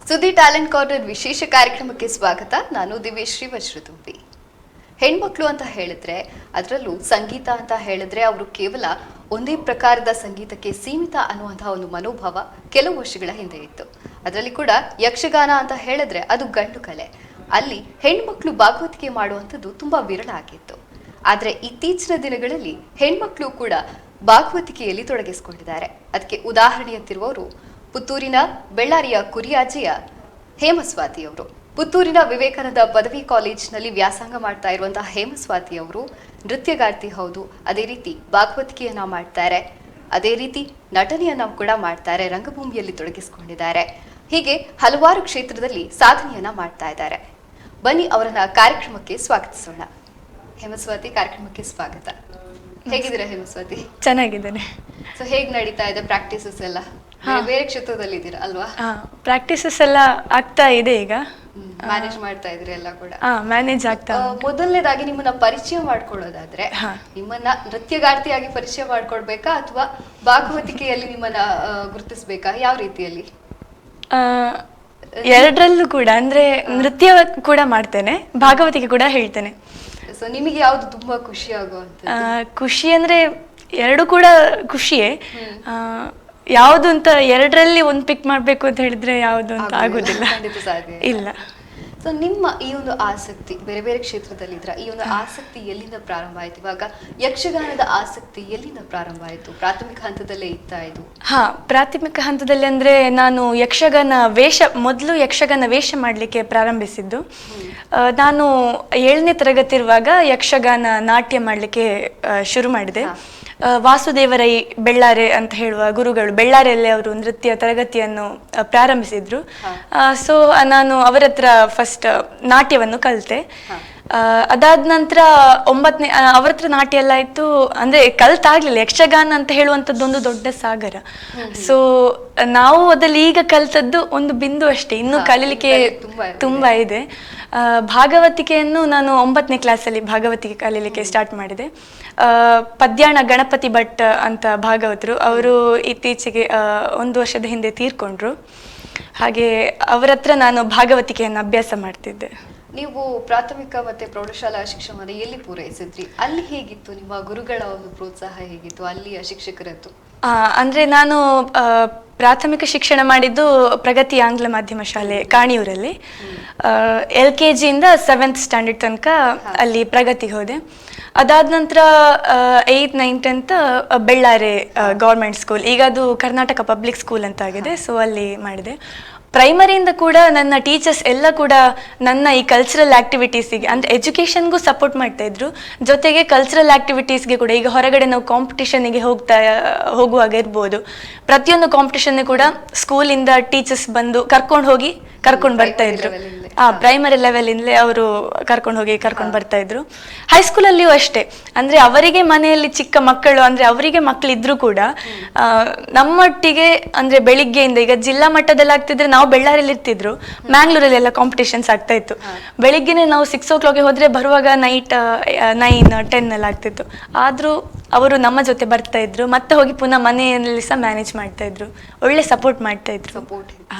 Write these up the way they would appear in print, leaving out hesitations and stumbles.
ಸುದ್ದಿ talent corner ವಿಶೇಷ ಕಾರ್ಯಕ್ರಮಕ್ಕೆ ಸ್ವಾಗತ. ನಾನು ದಿವ್ಯಶ್ರೀ ವಜ್ರದುಂಬಿ. ಹೆಣ್ಮಕ್ಳು ಅಂತ ಹೇಳಿದ್ರೆ, ಅದರಲ್ಲೂ ಸಂಗೀತ ಅಂತ ಹೇಳಿದ್ರೆ ಅವರು ಕೇವಲ ಒಂದೇ ಪ್ರಕಾರದ ಸಂಗೀತಕ್ಕೆ ಸೀಮಿತ ಅನ್ನುವಂತಹ ಒಂದು ಮನೋಭಾವ ಕೆಲವು ವರ್ಷಗಳ ಹಿಂದೆ ಇತ್ತು. ಅದರಲ್ಲಿ ಕೂಡ ಯಕ್ಷಗಾನ ಅಂತ ಹೇಳಿದ್ರೆ ಅದು ಗಂಡು ಕಲೆ. ಅಲ್ಲಿ ಹೆಣ್ಮಕ್ಳು ಭಾಗವತಿಕೆ ಮಾಡುವಂಥದ್ದು ತುಂಬಾ ವಿರಳ ಆಗಿತ್ತು. ಆದರೆ ಇತ್ತೀಚಿನ ದಿನಗಳಲ್ಲಿ ಹೆಣ್ಮಕ್ಳು ಕೂಡ ಭಾಗವತಿಕೆಯಲ್ಲಿ ತೊಡಗಿಸಿಕೊಂಡಿದ್ದಾರೆ. ಅದಕ್ಕೆ ಉದಾಹರಣೆಯಂತಿರುವವರು ಪುತ್ತೂರಿನ ಬೆಳ್ಳಾರಿಯ ಕುರಿಯಾಜೆಯ ಹೇಮಸ್ವಾತಿ ಅವರು. ಪುತ್ತೂರಿನ ವಿವೇಕಾನಂದ ಪದವಿ ಕಾಲೇಜಿನಲ್ಲಿ ವ್ಯಾಸಂಗ ಮಾಡ್ತಾ ಇರುವಂತಹ ಹೇಮಸ್ವಾತಿ ಅವರು ನೃತ್ಯಗಾರ್ತಿ ಹೌದು, ಅದೇ ರೀತಿ ಭಾಗವತಿಕೆಯನ್ನ ಮಾಡ್ತಾರೆ, ಅದೇ ರೀತಿ ನಟನೆಯನ್ನ ಕೂಡ ಮಾಡ್ತಾರೆ, ರಂಗಭೂಮಿಯಲ್ಲಿ ತೊಡಗಿಸಿಕೊಂಡಿದ್ದಾರೆ. ಹೀಗೆ ಹಲವಾರು ಕ್ಷೇತ್ರದಲ್ಲಿ ಸಾಧನೆಯನ್ನ ಮಾಡ್ತಾ ಇದ್ದಾರೆ. ಬನ್ನಿ ಅವರನ್ನ ಕಾರ್ಯಕ್ರಮಕ್ಕೆ ಸ್ವಾಗತಿಸೋಣ. ಹೇಮಸ್ವಾತಿ, ಕಾರ್ಯಕ್ರಮಕ್ಕೆ ಸ್ವಾಗತ. ಹೇಗಿದ್ದೀರಾ ಹೇಮಸ್ವಾತಿ? ಚೆನ್ನಾಗಿದ್ದೇನೆ. ಸೊ ಹೇಗ್ ನಡೀತಾ ಇದೆ ಪ್ರಾಕ್ಟೀಸಸ್ ಎಲ್ಲ? ಬೇರೆ ಕ್ಷೇತ್ರದಲ್ಲಿ ಇದ್ದೀರಾ ಅಲ್ವಾ? ಪ್ರಾಕ್ಟೀಸಸ್ ಎಲ್ಲ ಆಗ್ತಾ ಇದೆ ಈಗ. ಮ್ಯಾನೇಜ್ ಮಾಡ್ತಾ ಇದ್ರಿ ಎಲ್ಲ ಕೂಡ? ಮ್ಯಾನೇಜ್ ಆಗ್ತಾ. ಮೊದಲನೇದಾಗಿ ನಿಮ್ಮನ್ನ ಪರಿಚಯ ಮಾಡ್ಕೊಳ್ಳೋದಾದ್ರೆ, ನಿಮ್ಮನ್ನ ನೃತ್ಯಗಾರ್ತಿಯಾಗಿ ಪರಿಚಯ ಮಾಡ್ಕೊಡ್ಬೇಕಾ ಅಥವಾ ಭಾಗವತಿಕೆಯಲ್ಲಿ ನಿಮ್ಮನ್ನ ಗುರುತಿಸ್ಬೇಕಾ? ಯಾವ ರೀತಿಯಲ್ಲಿ? ಎರಡರಲ್ಲೂ ಕೂಡ, ಅಂದ್ರೆ ನೃತ್ಯ ಕೂಡ ಮಾಡ್ತೇನೆ, ಭಾಗವತಿಕೆ ಕೂಡ ಹೇಳ್ತೇನೆ. ಸೊ ನಿಮಗೆ ಯಾವ್ದು ತುಂಬಾ ಖುಷಿ ಆಗುವಂತ? ಖುಷಿ ಅಂದ್ರೆ ಎರಡು ಕೂಡ ಖುಷಿಯೇ. ಯಾವ್ದು ಅಂತ ಎರಡರಲ್ಲಿ ಒಂದು ಪಿಕ್ ಮಾಡ್ಬೇಕು ಅಂತ ಹೇಳಿದ್ರೆ ಯಾವ್ದು ಅಂತ ಆಗುದಿಲ್ಲ. ಇಲ್ಲ. ಸೊ ನಿಮ್ಮ ಈ ಒಂದು ಆಸಕ್ತಿ ಬೇರೆ ಬೇರೆ ಕ್ಷೇತ್ರದಲ್ಲಿ ಇದ್ರ, ಈ ಒಂದು ಆಸಕ್ತಿ ಎಲ್ಲಿಂದ ಪ್ರಾರಂಭ ಆಯ್ತು? ಇವಾಗ ಯಕ್ಷಗಾನದ ಆಸಕ್ತಿ ಎಲ್ಲಿಂದ ಪ್ರಾರಂಭ ಆಯ್ತು? ಪ್ರಾಥಮಿಕ ಹಂತದಲ್ಲೇ ಇತ್ತಾ ಇದು? ಪ್ರಾಥಮಿಕ ಹಂತದಲ್ಲಿ ಅಂದ್ರೆ ನಾನು ಮೊದಲು ಯಕ್ಷಗಾನ ವೇಷ ಮಾಡ್ಲಿಕ್ಕೆ ಪ್ರಾರಂಭಿಸಿದ್ದು. ನಾನು 7ನೇ ತರಗತಿ ಇರುವಾಗ ಯಕ್ಷಗಾನ ನಾಟ್ಯ ಮಾಡ್ಲಿಕ್ಕೆ ಶುರು ಮಾಡಿದೆ. ವಾಸುದೇವರೈ ಬೆಳ್ಳಾರೆ ಅಂತ ಹೇಳುವ ಗುರುಗಳು ಬೆಳ್ಳಾರೆಯಲ್ಲಿ ಅವರು ನೃತ್ಯ ತರಗತಿಯನ್ನು ಪ್ರಾರಂಭಿಸಿದ್ರು. ಸೊ ನಾನು ಅವರ ಹತ್ರ ಫಸ್ಟ್ ನಾಟ್ಯವನ್ನು ಕಲಿತೆ. ಅದಾದ ನಂತರ 9ನೇ ಅವ್ರ ಹತ್ರ ನಾಟ್ಯ ಎಲ್ಲ ಆಯ್ತು. ಅಂದ್ರೆ ಕಲ್ತಾಗ್ಲಿಲ್ಲ, ಯಕ್ಷಗಾನ ಅಂತ ಹೇಳುವಂಥದ್ದೊಂದು ದೊಡ್ಡ ಸಾಗರ. ಸೊ ನಾವು ಅದಲ್ಲಿ ಈಗ ಕಲ್ತದ್ದು ಒಂದು ಬಿಂದು ಅಷ್ಟೇ, ಇನ್ನು ಕಲೀಲಿಕ್ಕೆ ತುಂಬಾ ಇದೆ. ಭಾಗವತಿಕೆಯನ್ನು ನಾನು 9ನೇ ಕ್ಲಾಸಲ್ಲಿ ಭಾಗವತಿಕೆ ಕಲೀಲಿಕ್ಕೆ ಸ್ಟಾರ್ಟ್ ಮಾಡಿದೆ. ಪದ್ಯಾಣ ಗಣಪತಿ ಭಟ್ ಅಂತ ಭಾಗವತರು, ಅವರು ಇತ್ತೀಚೆಗೆ 1 ವರ್ಷದ ಹಿಂದೆ ತೀರ್ಕೊಂಡ್ರು. ಹಾಗೆ ಅವರ ಹತ್ರ ನಾನು ಭಾಗವತಿಕೆಯನ್ನು ಅಭ್ಯಾಸ ಮಾಡ್ತಿದ್ದೆ. ನೀವು ಪ್ರಾಥಮಿಕ ಮತ್ತೆ ಪ್ರೌಢಶಾಲಾ ಶಿಕ್ಷಣವನ್ನು ಎಲ್ಲಿ ಪೂರೈಸಿದ್ರಿ? ಅಲ್ಲಿ ಹೇಗಿತ್ತು ನಿಮ್ಮ ಗುರುಗಳ ಒಂದು ಪ್ರೋತ್ಸಾಹ ಹೇಗಿತ್ತು, ಅಲ್ಲಿಯ ಶಿಕ್ಷಕರದ್ದು? ಅಂದ್ರೆ ನಾನು ಪ್ರಾಥಮಿಕ ಶಿಕ್ಷಣ ಮಾಡಿದ್ದು ಪ್ರಗತಿ ಆಂಗ್ಲ ಮಾಧ್ಯಮ ಶಾಲೆ ಕಾಣಿಯೂರಲ್ಲಿ. LKG ಇಂದ 7th ಸ್ಟ್ಯಾಂಡರ್ಡ್ ತನಕ ಅಲ್ಲಿ ಪ್ರಗತಿಗೆ ಹೋದೆ. ಅದಾದ ನಂತರ 8th 9th 10th Bellare government school, ಈಗ ಅದು ಕರ್ನಾಟಕ ಪಬ್ಲಿಕ್ ಸ್ಕೂಲ್ ಅಂತ ಆಗಿದೆ. ಸೊ ಅಲ್ಲಿ ಮಾಡಿದೆ. ಪ್ರೈಮರಿಯಿಂದ ಕೂಡ ನನ್ನ ಟೀಚರ್ಸ್ ಎಲ್ಲ ಕೂಡ ನನ್ನ ಈ ಕಲ್ಚರಲ್ ಆಕ್ಟಿವಿಟೀಸಿಗೆ ಅಂದರೆ ಎಜುಕೇಷನ್ಗೂ ಸಪೋರ್ಟ್ ಮಾಡ್ತಾ ಇದ್ರು, ಜೊತೆಗೆ ಕಲ್ಚರಲ್ ಆಕ್ಟಿವಿಟೀಸ್ಗೆ ಕೂಡ. ಈಗ ಹೊರಗಡೆ ನಾವು ಕಾಂಪಿಟಿಷನ್ಗೆ ಹೋಗುವಾಗ ಇರ್ಬೋದು, ಪ್ರತಿಯೊಂದು ಕಾಂಪಿಟಿಷನ್ಗೆ ಕೂಡ ಸ್ಕೂಲಿಂದ ಟೀಚರ್ಸ್ ಬಂದು ಕರ್ಕೊಂಡು ಬರ್ತಾ ಇದ್ರು. ಪ್ರೈಮರಿ ಲೆವೆಲಿಂದಲೇ ಅವರು ಕರ್ಕೊಂಡು ಬರ್ತಾ ಇದ್ರು. ಹೈಸ್ಕೂಲಲ್ಲಿಯೂ ಅಷ್ಟೇ. ಅಂದ್ರೆ ಅವರಿಗೆ ಮನೆಯಲ್ಲಿ ಚಿಕ್ಕ ಮಕ್ಕಳು, ಅಂದ್ರೆ ಅವರಿಗೆ ಮಕ್ಕಳಿದ್ರು ಕೂಡ ನಮ್ಮೊಟ್ಟಿಗೆ ಅಂದ್ರೆ ಬೆಳಿಗ್ಗೆಯಿಂದ, ಈಗ ಜಿಲ್ಲಾ ಮಟ್ಟದಲ್ಲಿ ಆಗ್ತಿದ್ರೆ ನಾವು ಬೆಳ್ಳಾರಿಯಲ್ಲಿ ಇರ್ತಿದ್ರು, ಮ್ಯಾಂಗ್ಳೂರಲ್ಲಿ ಎಲ್ಲ ಕಾಂಪಿಟೇಷನ್ಸ್ ಆಗ್ತಾ ಇತ್ತು. ಬೆಳಿಗ್ಗೆನೆ ನಾವು 6 o'clock ಹೋದ್ರೆ ಬರುವಾಗ ನೈಟ್ 9, 10 ಎಲ್ಲ ಆಗ್ತಿತ್ತು. ಆದ್ರೂ ಅವರು ನಮ್ಮ ಜೊತೆ ಬರ್ತಾ ಇದ್ರು, ಮತ್ತೆ ಹೋಗಿ ಪುನಃ ಮನೆಯಲ್ಲಿ ಸಹ ಮ್ಯಾನೇಜ್ ಮಾಡ್ತಾ ಇದ್ರು, ಒಳ್ಳೆ ಸಪೋರ್ಟ್ ಮಾಡ್ತಾ ಇದ್ರು.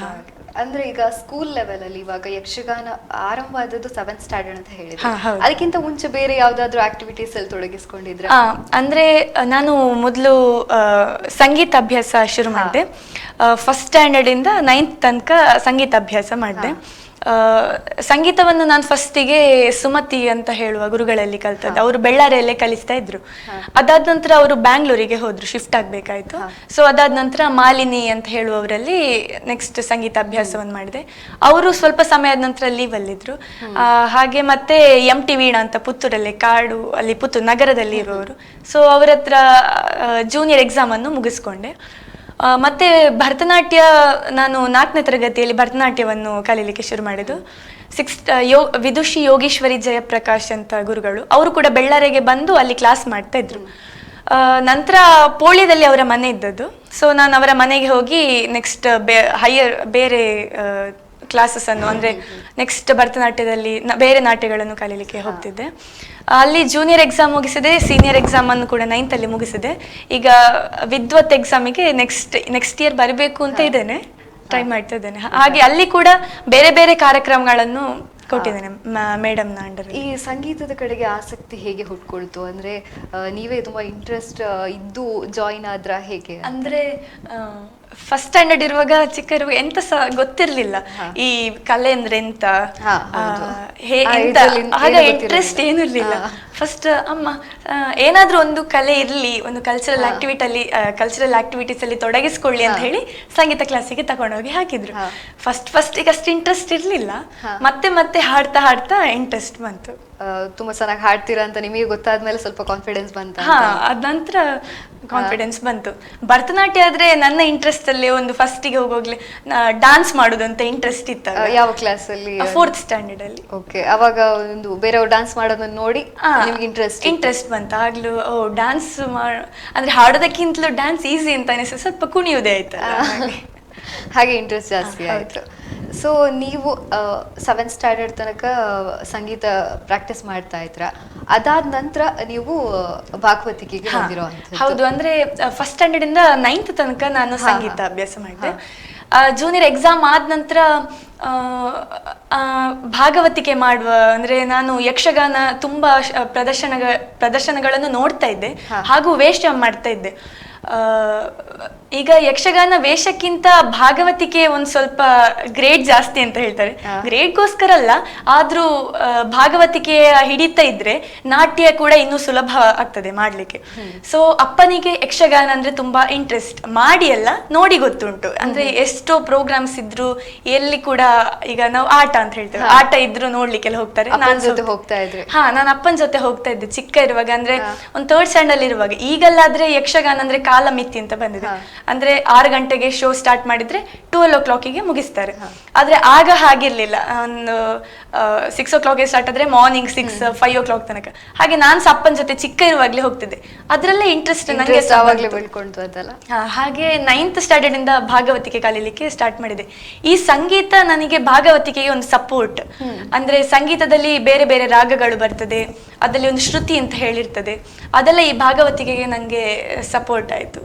ಅಂದ್ರೆ ಈಗ ಸ್ಕೂಲ್ ಲೆವೆಲ್ ಅಲ್ಲಿ ಇವಾಗ ಯಕ್ಷಗಾನ ಆರಂಭ ಆದದ್ದು 7th ಸ್ಟ್ಯಾಂಡರ್ಡ್ ಅಂತ ಹೇಳಿದ್ರೆ, ಅದಕ್ಕಿಂತ ಮುಂಚೆ ಬೇರೆ ಯಾವ್ದಾದ್ರು ಆಕ್ಟಿವಿಟೀಸ್ ಅಲ್ಲಿ ತೊಡಗಿಸ್ಕೊಂಡಿದ್ರೆ? ಅಂದ್ರೆ ನಾನು ಮೊದಲು ಸಂಗೀತ ಅಭ್ಯಾಸ ಶುರು ಮಾಡಿದೆ. 1st ಸ್ಟ್ಯಾಂಡರ್ಡ್ ಇಂದ 9th ತನಕ ಸಂಗೀತ ಅಭ್ಯಾಸ ಮಾಡಿದೆ. ಸಂಗೀತವನ್ನು ನಾನು ಫಸ್ಟಿಗೆ ಸುಮತಿ ಅಂತ ಹೇಳುವ ಗುರುಗಳಲ್ಲಿ ಕಲ್ತದ್ದು. ಅವರು ಬೆಳ್ಳಾರಿಯಲ್ಲೇ ಕಲಿಸ್ತಾ ಇದ್ರು. ಅದಾದ ನಂತರ ಅವರು ಬ್ಯಾಂಗ್ಳೂರಿಗೆ ಹೋದ್ರು, ಶಿಫ್ಟ್ ಆಗ್ಬೇಕಾಯ್ತು. ಸೊ ಅದಾದ ನಂತರ ಮಾಲಿನಿ ಅಂತ ಹೇಳುವವರಲ್ಲಿ ನೆಕ್ಸ್ಟ್ ಸಂಗೀತ ಅಭ್ಯಾಸವನ್ನು ಮಾಡಿದೆ. ಅವರು ಸ್ವಲ್ಪ ಸಮಯದ ನಂತರ ಲೀವ್ ಅಲ್ಲಿದ್ರು. ಹಾಗೆ ಮತ್ತೆ MT ವೀಣಾ ಅಂತ ಪುತ್ತೂರಲ್ಲಿ ಅಲ್ಲಿ ಪುತ್ತೂರು ನಗರದಲ್ಲಿ ಇರುವವರು. ಸೊ ಅವರ ಹತ್ರ ಜೂನಿಯರ್ ಎಕ್ಸಾಮ್ ಅನ್ನು ಮುಗಿಸ್ಕೊಂಡೆ. ಮತ್ತೆ ಭರತನಾಟ್ಯ ನಾನು 4ನೇ ತರಗತಿಯಲ್ಲಿ ಭರತನಾಟ್ಯವನ್ನು ಕಲೀಲಿಕ್ಕೆ ಶುರು ಮಾಡಿದ್ದು. 6th ವಿದುಷಿ ಯೋಗೀಶ್ವರಿ ಜಯಪ್ರಕಾಶ್ ಅಂತ ಗುರುಗಳು, ಅವರು ಕೂಡ ಬೆಳ್ಳಾರಿಗೆ ಬಂದು ಅಲ್ಲಿ ಕ್ಲಾಸ್ ಮಾಡ್ತಾ ಇದ್ರು. ನಂತರ ಪೋಳ್ಯದಲ್ಲಿ ಅವರ ಮನೆ ಇದ್ದದ್ದು. ಸೊ ನಾನು ಅವರ ಮನೆಗೆ ಹೋಗಿ ನೆಕ್ಸ್ಟ್ ಬೇರೆ ಕ್ಲಾಸಸ್ ಅನ್ನು, ಅಂದ್ರೆ ನೆಕ್ಸ್ಟ್ ಭರತನಾಟ್ಯದಲ್ಲಿ ಬೇರೆ ನಾಟ್ಯಗಳನ್ನು ಕಲೀಲಿಕ್ಕೆ ಹೋಗ್ತಿದ್ದೆ. ಅಲ್ಲಿ ಜೂನಿಯರ್ ಎಕ್ಸಾಮ್ ಮುಗಿಸಿದೆ, ಸೀನಿಯರ್ ಎಕ್ಸಾಮ್ ಅನ್ನು ಕೂಡ 9th ಅಲ್ಲಿ ಮುಗಿಸಿದೆ. ಈಗ ವಿದ್ವತ್ ಎಕ್ಸಾಮಿಗೆ ನೆಕ್ಸ್ಟ್ ಇಯರ್ ಬರಬೇಕು ಅಂತ ಇದ್ದೇನೆ. ಟ್ರೈ ಮಾಡ್ತಾ ಇದ್ದೇನೆ. ಹಾಗೆ ಅಲ್ಲಿ ಕೂಡ ಬೇರೆ ಬೇರೆ ಕಾರ್ಯಕ್ರಮಗಳನ್ನು ಕೊಟ್ಟಿದ್ದೇನೆ ಮೇಡಮ್ನ ಅಂಡರ್. ಈ ಸಂಗೀತದ ಕಡೆಗೆ ಆಸಕ್ತಿ ಹೇಗೆ ಹುಟ್ಕೊಳ್ತು? ಅಂದ್ರೆ ನೀವೇ ತುಂಬಾ ಇಂಟ್ರೆಸ್ಟ್ ಇದ್ದು ಜಾಯಿನ್ ಆದ್ರ ಹೇಗೆ? ಅಂದ್ರೆ ಫಸ್ಟ್ ಸ್ಟ್ಯಾಂಡರ್ಡ್ ಇರುವಾಗ ಚಿಕ್ಕ ಇರುವಾಗ ಎಂತ ಸಹ ಗೊತ್ತಿರ್ಲಿಲ್ಲ ಈ ಕಲೆ ಅಂದ್ರೆ ಎಂತ, ಆಗ ಇಂಟ್ರೆಸ್ಟ್ ಏನು ಇರ್ಲಿಲ್ಲ. ಫಸ್ಟ್ ಅಮ್ಮ ಏನಾದ್ರೂ ಒಂದು ಕಲೆ ಇರ್ಲಿ, ಒಂದು ಕಲ್ಚರಲ್ ಆಕ್ಟಿವಿಟೀಸ್ ಅಲ್ಲಿ ತೊಡಗಿಸ್ಕೊಳ್ಳಿ ಅಂತ ಹೇಳಿ ಸಂಗೀತ ಕ್ಲಾಸಿಗೆ ತಗೊಂಡೋಗಿ ಹಾಕಿದ್ರು. ಫಸ್ಟ್ ಈಗ ಅಷ್ಟು ಇಂಟ್ರೆಸ್ಟ್ ಇರ್ಲಿಲ್ಲ, ಮತ್ತೆ ಮತ್ತೆ ಹಾಡ್ತಾ ಹಾಡ್ತಾ ಇಂಟ್ರೆಸ್ಟ್ ಬಂತು. ತುಂಬಾ ಚೆನ್ನಾಗಿ ಹಾಡ್ತೀರಾ ಅಂತ ನಿಮಗೆ ಗೊತ್ತಾದ್ಮೇಲೆ ಸ್ವಲ್ಪ ಕಾನ್ಫಿಡೆನ್ಸ್ ಬಂತ? ಅದ ನಂತರ ಕಾನ್ಫಿಡೆನ್ಸ್ ಬಂತು. ಭರತನಾಟ್ಯ ಆದ್ರೆ ನನ್ನ ಇಂಟ್ರೆಸ್ಟ್ ಅಲ್ಲಿ ಒಂದು ಫಸ್ಟಿಗೆ ಹೋಗೋಗ್ಲಿ ಡಾನ್ಸ್ ಮಾಡೋದಂತ ಇಂಟ್ರೆಸ್ಟ್ ಇತ್ತು. ಯಾವ ಕ್ಲಾಸ್ ಅಲ್ಲಿ? 4th ಸ್ಟ್ಯಾಂಡರ್ಡ್ ಅಲ್ಲಿ. ಓಕೆ, ಅವಾಗ ಒಂದು ಬೇರೆಯವ್ರು ಡಾನ್ಸ್ ಮಾಡೋದನ್ನ ನೋಡಿ ನಿಮ್ಗೆ ಇಂಟ್ರೆಸ್ಟ್ ಬಂತು. ಆಗ್ಲೂ ಡಾನ್ಸ್ ಅಂದ್ರೆ ಹಾಡೋದಕ್ಕಿಂತಲೂ ಡಾನ್ಸ್ ಈಸಿ ಅಂತ ಅನಿಸ್ತದೆ, ಸ್ವಲ್ಪ ಕುಣಿಯೋದೇ ಆಯ್ತು, ಹಾಗೆ ಇಂಟ್ರೆಸ್ಟ್ ಜಾಸ್ತಿ ಆಯ್ತು. ಸೊ ನೀವು 7th ಸ್ಟ್ಯಾಂಡರ್ಡ್ ತನಕ ಸಂಗೀತ ಪ್ರಾಕ್ಟೀಸ್ ಮಾಡ್ತಾ ಇದ್ರ, ಅದಾದ ನಂತರ ನೀವು ಭಾಗವತಿಕೆಗೆ ಬಂದಿರುವಂತದ್ದು? ಹೌದು, ಅಂದ್ರೆ ಫಸ್ಟ್ ಸ್ಟ್ಯಾಂಡರ್ಡ್ ಇಂದ 9th ತನಕ ನಾನು ಸಂಗೀತ ಅಭ್ಯಾಸ ಮಾಡಿದೆ. ಜೂನಿಯರ್ ಎಕ್ಸಾಮ್ ಆದ ನಂತರ ಭಾಗವತಿಕೆ ಮಾಡುವ ಅಂದ್ರೆ ನಾನು ಯಕ್ಷಗಾನ ತುಂಬಾ ಪ್ರದರ್ಶನಗಳನ್ನು ನೋಡ್ತಾ ಇದ್ದೆ, ಹಾಗೂ ವೇಷ ಮಾಡ್ತಾ ಇದ್ದೆ. ಈಗ ಯಕ್ಷಗಾನ ವೇಷಕ್ಕಿಂತ ಭಾಗವತಿಕೆ ಒಂದ್ ಸ್ವಲ್ಪ ಗ್ರೇಡ್ ಜಾಸ್ತಿ ಅಂತ ಹೇಳ್ತಾರೆ. ಗ್ರೇಡ್ಗೋಸ್ಕರ ಅಲ್ಲ, ಆದ್ರೂ ಭಾಗವತಿಕೆಯ ಹಿಡಿತಾ ಇದ್ರೆ ನಾಟ್ಯ ಕೂಡ ಇನ್ನೂ ಸುಲಭ ಆಗ್ತದೆ ಮಾಡ್ಲಿಕ್ಕೆ. ಸೊ ಅಪ್ಪನಿಗೆ ಯಕ್ಷಗಾನ ಅಂದ್ರೆ ತುಂಬಾ ಇಂಟ್ರೆಸ್ಟ್, ಮಾಡಿ ಎಲ್ಲ ನೋಡಿ ಗೊತ್ತುಂಟು. ಅಂದ್ರೆ ಎಷ್ಟೋ ಪ್ರೋಗ್ರಾಮ್ಸ್ ಇದ್ರು, ಎಲ್ಲಿ ಕೂಡ ಈಗ ನಾವು ಆಟ ಅಂತ ಹೇಳ್ತೇವೆ, ಆಟ ಇದ್ರು ನೋಡ್ಲಿಕ್ಕೆಲ್ಲ ಹೋಗ್ತಾರೆ. ನಾನು ಅಪ್ಪನ ಜೊತೆ ಹೋಗ್ತಾ ಇದ್ದೆ ಚಿಕ್ಕ ಇರುವಾಗ, ಅಂದ್ರೆ ಒಂದು 3rd ಸ್ಟ್ಯಾಂಡರ್ಡ್ ಅಲ್ಲಿ ಇರುವಾಗ. ಈಗಲ್ಲಾದ್ರೆ ಯಕ್ಷಗಾನ ಅಂದ್ರೆ ಕಾಲಮಿತಿ ಅಂತ ಬಂದಿದೆ, ಅಂದ್ರೆ 6 ಗಂಟೆಗೆ ಶೋ ಸ್ಟಾರ್ಟ್ ಮಾಡಿದ್ರೆ 12 o'clockಗೆ ಮುಗಿಸ್ತಾರೆ. ಆದ್ರೆ ಆಗ ಹಾಗಿರ್ಲಿಲ್ಲ, ಒಂದು 6 o'clockಗೆ ಸ್ಟಾರ್ಟ್ ಆದ್ರೆ ಮಾರ್ನಿಂಗ್ 5 o'clock ತನಕ. ಹಾಗೆ ನಾನ್ ಅಪ್ಪನ ಜೊತೆ ಚಿಕ್ಕ ಇರುವಾಗ್ಲೇ ಹೋಗ್ತಿದ್ದೆ, ಅದ್ರಲ್ಲೇ ಇಂಟ್ರೆಸ್ಟ್ ನಂಗೆ ಹಾಗೆ 9th ಸ್ಟ್ಯಾಂಡರ್ಡ್ ಇಂದ ಭಾಗವತಿಕೆ ಕಲೀಲಿಕ್ಕೆ ಸ್ಟಾರ್ಟ್ ಮಾಡಿದೆ. ಈ ಸಂಗೀತ ನನಗೆ ಭಾಗವತಿಕೆಗೆ ಒಂದು ಸಪೋರ್ಟ್. ಅಂದ್ರೆ ಸಂಗೀತದಲ್ಲಿ ಬೇರೆ ಬೇರೆ ರಾಗಗಳು ಬರ್ತದೆ, ಅದರಲ್ಲಿ ಒಂದು ಶ್ರುತಿ ಅಂತ ಹೇಳಿರ್ತದೆ, ಅದೆಲ್ಲ ಈ ಭಾಗವತಿಕೆಗೆ ನಂಗೆ ಸಪೋರ್ಟ್ ಆಯ್ತು.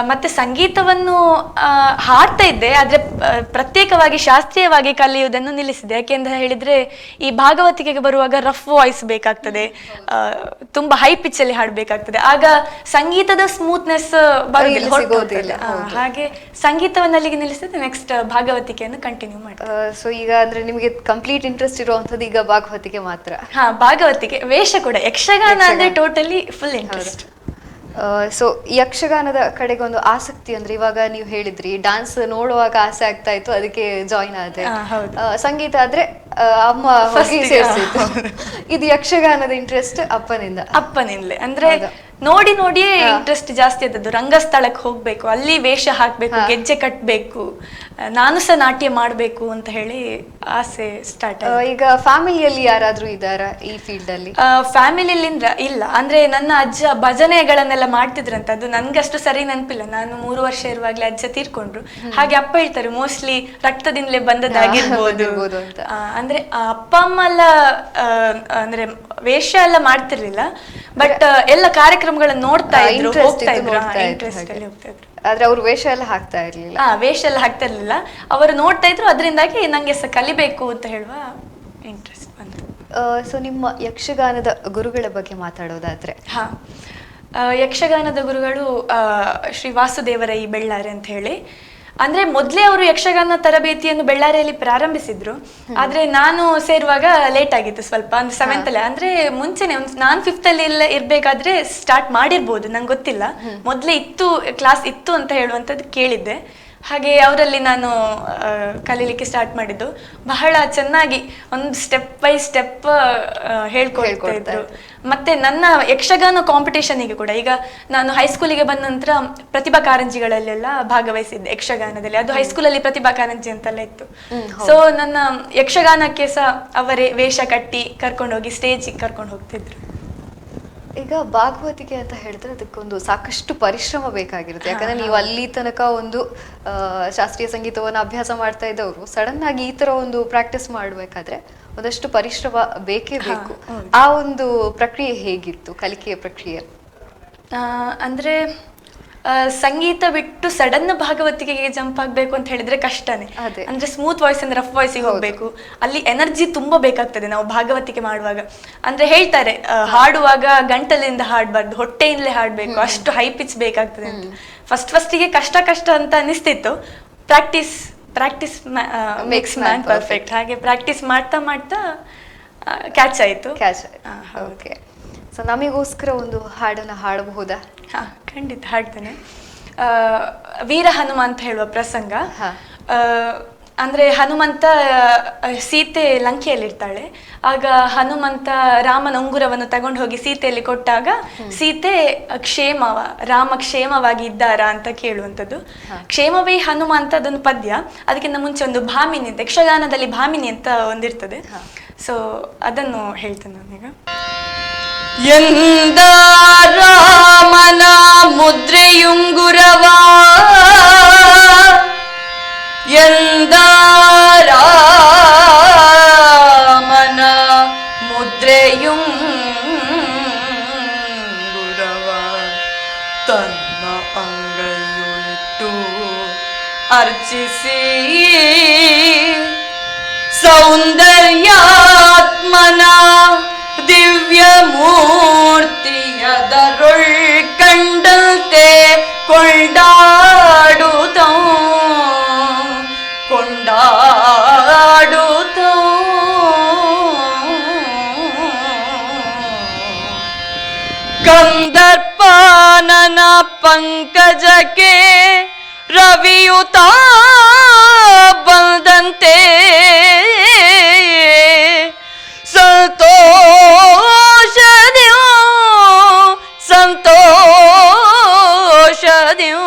ಮತ್ತೆ ಸಂಗೀತವನ್ನು ಹಾಡ್ತಾ ಇದ್ದೆ, ಆದ್ರೆ ಪ್ರತ್ಯೇಕವಾಗಿ ಶಾಸ್ತ್ರೀಯವಾಗಿ ಕಲಿಯುವುದನ್ನು ನಿಲ್ಲಿಸಿದೆ. ಯಾಕೆಂತ ಹೇಳಿದ್ರೆ ಈ ಭಾಗವತಿಕೆಗೆ ಬರುವಾಗ ರಫ್ ವಾಯ್ಸ್ ಬೇಕಾಗ್ತದೆ, ತುಂಬಾ ಹೈ ಪಿಚ್ ಅಲ್ಲಿ ಹಾಡ್ಬೇಕಾಗ್ತದೆ, ಆಗ ಸಂಗೀತದ ಸ್ಮೂತ್ನೆಸ್ ಬರುವುದಿಲ್ಲ. ಹಾಗೆ ಸಂಗೀತವನ್ನು ಅಲ್ಲಿಗೆ ನಿಲ್ಲಿಸಿದೆ, ನೆಕ್ಸ್ಟ್ ಭಾಗವತಿಕೆಯನ್ನು ಕಂಟಿನ್ಯೂ ಮಾಡಿದೆ. ಸೊ ಈಗ ಅಂದ್ರೆ ನಿಮಗೆ ಕಂಪ್ಲೀಟ್ ಇಂಟ್ರೆಸ್ಟ್ ಇರುವಂತದ್ದು ಈಗ ಭಾಗವತಿಕೆ ಮಾತ್ರ? ಭಾಗವತಿಕೆ, ವೇಷ ಕೂಡ. ಯಕ್ಷಗಾನ ಅಂದ್ರೆ ಟೋಟಲಿ ಫುಲ್ ಇಂಟ್ರೆಸ್ಟ್. ಸೊ ಯಕ್ಷಗಾನದ ಕಡೆಗೆ ಒಂದು ಆಸಕ್ತಿ ಅಂದ್ರೆ ಇವಾಗ ನೀವು ಹೇಳಿದ್ರಿ ಡಾನ್ಸ್ ನೋಡುವಾಗ ಆಸೆ ಆಗ್ತಾ ಇತ್ತು, ಅದಕ್ಕೆ ಜಾಯಿನ್ ಆದೆ. ಸಂಗೀತ ಆದ್ರೆ ಅಮ್ಮ ಹೋಗಿ ಸೇರಿಸಿತ್ತು. ಇದು ಯಕ್ಷಗಾನದ ಇಂಟ್ರೆಸ್ಟ್ ಅಪ್ಪನಿಂದಲೇ ಅಂದ್ರೆ ನೋಡಿ ನೋಡಿಯೇ ಇಂಟ್ರೆಸ್ಟ್ ಜಾಸ್ತಿ ಆದದ್ದು. ರಂಗಸ್ಥಳಕ್ಕೆ ಹೋಗ್ಬೇಕು, ಅಲ್ಲಿ ವೇಷ ಹಾಕ್ಬೇಕು, ಗೆಜ್ಜೆ ಕಟ್ಬೇಕು, ನಾನು ಸಹ ನಾಟ್ಯ ಮಾಡ್ಬೇಕು ಅಂತ ಹೇಳಿ ಆಸೆ ಸ್ಟಾರ್ಟ್. ಈಗ ಫ್ಯಾಮಿಲಿಯಲ್ಲಿ ಯಾರಾದ್ರೂ ಇದ್ದಾರಾ ಈ ಫೀಲ್ಡ್ ಅಲ್ಲಿ? ಫ್ಯಾಮಿಲಿಯಿಂದ ಇಲ್ಲ, ಅಂದ್ರೆ ನನ್ನ ಅಜ್ಜ ಭಜನೆಗಳನ್ನೆಲ್ಲ ಮಾಡ್ತಿದ್ರಂತ, ಅದು ನನ್ಗಷ್ಟು ಸರಿ ನೆನಪಿಲ್ಲ. ನಾನು 3 ವರ್ಷ ಇರುವಾಗ್ಲೇ ಅಜ್ಜ ತೀರ್ಕೊಂಡ್ರು. ಹಾಗೆ ಅಪ್ಪ ಹೇಳ್ತಾರೆ ಮೋಸ್ಟ್ಲಿ ರಕ್ತದಿಂದಲೇ ಬಂದದ್ದಾಗಿರ್ಬೋದು. ಅಂದ್ರೆ ಅಪ್ಪ ಅಮ್ಮ ಎಲ್ಲ ಅಂದ್ರೆ ವೇಷ ಎಲ್ಲ ಮಾಡ್ತಿರ್ಲಿಲ್ಲ, ಬಟ್ ಎಲ್ಲ ಕಾರ್ಯಕ್ರಮಗಳನ್ನ ನೋಡ್ತಾ ಇದ್ರು, ಹೋಗ್ತಾ ಇದ್ರು, ಇಂಟ್ರೆಸ್ಟ್ ಅಲ್ಲಿ ಹೋಗ್ತಾ ಇದ್ರು. ಆದ್ರೆ ಅವ್ರು ವೇಷ ಎಲ್ಲ ಹಾಕ್ತಾ ಇರ್ಲಿಲ್ಲ. ವೇಷ ಎಲ್ಲ ಹಾಕ್ತಾ ಇರ್ಲಿಲ್ಲ, ಅವರು ನೋಡ್ತಾ ಇದ್ರು, ಅದರಿಂದಾಗಿ ನಂಗೆ ಸಹ ಕಲಿಬೇಕು ಅಂತ ಹೇಳುವ ಇಂಟ್ರೆಸ್ಟ್ ಬಂತು. ಸೊ ನಿಮ್ಮ ಯಕ್ಷಗಾನದ ಗುರುಗಳ ಬಗ್ಗೆ ಮಾತಾಡೋದಾದ್ರೆ? ಯಕ್ಷಗಾನದ ಗುರುಗಳು ಶ್ರೀ ವಾಸುದೇವರೈ ಬೆಳ್ಳಾರೆ ಅಂತ ಹೇಳಿ. ಅಂದ್ರೆ ಮೊದ್ಲೇ ಅವರು ಯಕ್ಷಗಾನ ತರಬೇತಿಯನ್ನು ಬೆಳ್ಳಾರಿಯಲ್ಲಿ ಪ್ರಾರಂಭಿಸಿದ್ರು, ಆದ್ರೆ ನಾನು ಸೇರುವಾಗ ಲೇಟ್ ಆಗಿತ್ತು ಸ್ವಲ್ಪ. ಅಂದ್ರೆ 7th ಅಲ್ಲಿ, ಅಂದ್ರೆ ಮುಂಚೆನೆ ನಾನು 5th ಅಲ್ಲಿ ಇರ್ಬೇಕಾದ್ರೆ ಸ್ಟಾರ್ಟ್ ಮಾಡಿರ್ಬೋದು, ನಂಗೆ ಗೊತ್ತಿಲ್ಲ. ಮೊದ್ಲೇ ಕ್ಲಾಸ್ ಇತ್ತು ಅಂತ ಹೇಳುವಂಥದ್ದು ಕೇಳಿದ್ದೆ. ಹಾಗೆ ಅವರಲ್ಲಿ ನಾನು ಕಲೀಲಿಕ್ಕೆ ಸ್ಟಾರ್ಟ್ ಮಾಡಿದ್ದು. ಬಹಳ ಚೆನ್ನಾಗಿ ಒಂದು ಸ್ಟೆಪ್ ಬೈ ಸ್ಟೆಪ್ ಹೇಳ್ಕೊಳ್ತಾ ಇದ್ರು. ಮತ್ತೆ ನನ್ನ ಯಕ್ಷಗಾನ ಕಾಂಪಿಟೇಷನ್ಗೆ ಕೂಡ, ಈಗ ನಾನು ಹೈಸ್ಕೂಲಿಗೆ ಬಂದ ನಂತರ ಪ್ರತಿಭಾ ಕಾರಂಜಿಗಳಲ್ಲೆಲ್ಲ ಭಾಗವಹಿಸಿದ್ದೆ ಯಕ್ಷಗಾನದಲ್ಲಿ. ಅದು ಹೈಸ್ಕೂಲಲ್ಲಿ ಪ್ರತಿಭಾ ಕಾರಂಜಿ ಅಂತೆಲ್ಲ ಇತ್ತು. ಸೊ ನನ್ನ ಯಕ್ಷಗಾನಕ್ಕೆ ಸಹ ಅವರೇ ವೇಷ ಕಟ್ಟಿ ಕರ್ಕೊಂಡೋಗಿ ಸ್ಟೇಜಿಗೆ ಕರ್ಕೊಂಡು ಹೋಗ್ತಿದ್ರು. ಈಗ ಭಾಗವತಿಕೆ ಅಂತ ಹೇಳಿದ್ರೆ ಅದಕ್ಕೊಂದು ಸಾಕಷ್ಟು ಪರಿಶ್ರಮ ಬೇಕಾಗಿರುತ್ತೆ. ಯಾಕಂದ್ರೆ ನೀವು ಅಲ್ಲಿ ತನಕ ಒಂದು ಶಾಸ್ತ್ರೀಯ ಸಂಗೀತವನ್ನು ಅಭ್ಯಾಸ ಮಾಡ್ತಾ ಇದ್ದವರು ಸಡನ್ ಆಗಿ ಈ ತರ ಒಂದು ಪ್ರಾಕ್ಟೀಸ್ ಮಾಡ್ಬೇಕಾದ್ರೆ ಒಂದಷ್ಟು ಪರಿಶ್ರಮ ಬೇಕೇ ಬೇಕು. ಆ ಒಂದು ಪ್ರಕ್ರಿಯೆ ಹೇಗಿತ್ತು, ಕಲಿಕೆಯ ಪ್ರಕ್ರಿಯೆ? ಅಂದ್ರೆ ಸಂಗೀತ ಬಿಟ್ಟು ಸಡನ್ ಭಾಗವತಿಕೆಗೆ ಜಂಪ್ ಆಗ್ಬೇಕು ಅಂತ ಹೇಳಿದ್ರೆ ಕಷ್ಟನೇ. ಅದೇ. ಅಂದ್ರೆ ಸ್ಮೂತ್ ವಾಯ್ಸ್ ಅಂದ್ರೆ ರಫ್ ವಾಯ್ಸಿಗೆ ಹೋಗ್ಬೇಕು, ಅಲ್ಲಿ ಎನರ್ಜಿ ತುಂಬಾ ಬೇಕಾಗ್ತದೆ ನಾವು ಭಾಗವತಿಕೆ ಮಾಡುವಾಗ. ಅಂದ್ರೆ ಹೇಳ್ತಾರೆ ಹಾಡುವಾಗ ಗಂಟಲಿಂದ ಹಾಡ್ಬಾರ್ದು, ಹೊಟ್ಟೆಯಿಂದಲೇ ಹಾಡ್ಬೇಕು, ಅಷ್ಟು ಹೈ ಪಿಚ್ ಬೇಕಾಗ್ತದೆ ಅಂತ. ಫಸ್ಟಿಗೆ ಕಷ್ಟ ಅಂತ ಅನಿಸ್ತಿತ್ತು. Practice makes man perfect. ಹಾಗೆ ಪ್ರಾಕ್ಟೀಸ್ ಮಾಡ್ತಾ ಕ್ಯಾಚ್ ಆಯ್ತು. ಓಕೆ, ಸೊ ನಮಗೋಸ್ಕರ ಒಂದು ಹಾಡನ್ನ ಹಾಡಬಹುದಾ? ಹಾ, ಖಂಡಿತ ಹಾಡ್ತೇನೆ. ವೀರ ಹನುಮ ಅಂತ ಹೇಳುವ ಪ್ರಸಂಗ. ಅಂದ್ರೆ ಹನುಮಂತ ಸೀತೆ ಲಂಕೆಯಲ್ಲಿರ್ತಾಳೆ. ಆಗ ಹನುಮಂತ ರಾಮನ ಉಂಗುರವನ್ನು ತಗೊಂಡು ಹೋಗಿ ಸೀತೆಯಲ್ಲಿ ಕೊಟ್ಟಾಗ ಸೀತೆ ರಾಮ ಕ್ಷೇಮವಾಗಿ ಇದ್ದಾರಾ ಅಂತ ಕೇಳುವಂಥದ್ದು. ಕ್ಷೇಮವೇ ಹನುಮ ಅಂತ ಅದೊಂದು ಪದ್ಯ. ಅದಕ್ಕಿಂತ ಮುಂಚೆ ಒಂದು ಭಾಮಿನಿ ಅಂತ, ಯಕ್ಷಗಾನದಲ್ಲಿ ಭಾಮಿನಿ ಅಂತ ಒಂದಿರ್ತದೆ. ಸೊ ಅದನ್ನು ಹೇಳ್ತೇನೆ ನಾನೀಗ. ಎಂದ ರಾಮನ ಮುದ್ರೆಯುಂಗುರವಾ, ಎಂದ ರಾಮನ ಮುದ್ರೆಯುಂಗುರವಾ, ತನ್ನ ಅಂಗೈಯುಳಿಟ್ಟು ಅರ್ಚಿಸಿ ಸೌಂದರ್ಯಾತ್ಮನ ದಿವ್ಯ ಮೂರ್ತಿಯದರೊಳ್ ಕಂಡಂತೆ ಕೊಂಡಾಡುತ್ತೋ ಕಂದರ್ಪಾನನ ಪಂಕಜಕ್ಕೆ ರವಿಯುತ ಬಂದಂತೆ ಸಂತೋಷದ್ಯೋ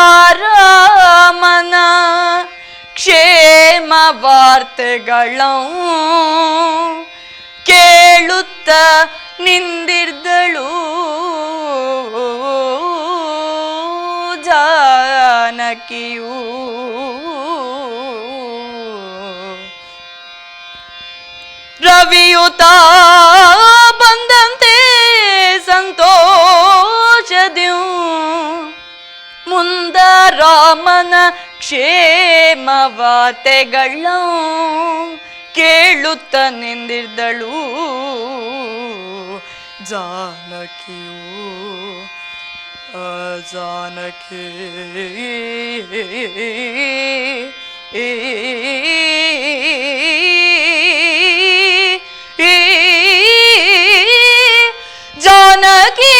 ಮುಂದಾರಾಮನ ಕ್ಷೇಮ ವಾರ್ತೆಗಳ ಕೇಳುತ್ತ ನಿಂದಿರ್ದಳು ಜಾನಕಿಯು. ರವಿಯುತ ಬಂದಂತೆ ಸಂತೋಷದ್ಯೂ ಮುಂದ ರಾಮನ ಕ್ಷೇಮ ವಾರ್ತೆಗಳ ಕೇಳುತ್ತ ನಿಂದಿರ್ದಳು ಜಾನಕಿಯು. ಜಾನಕಿ ಜಾನಕಿ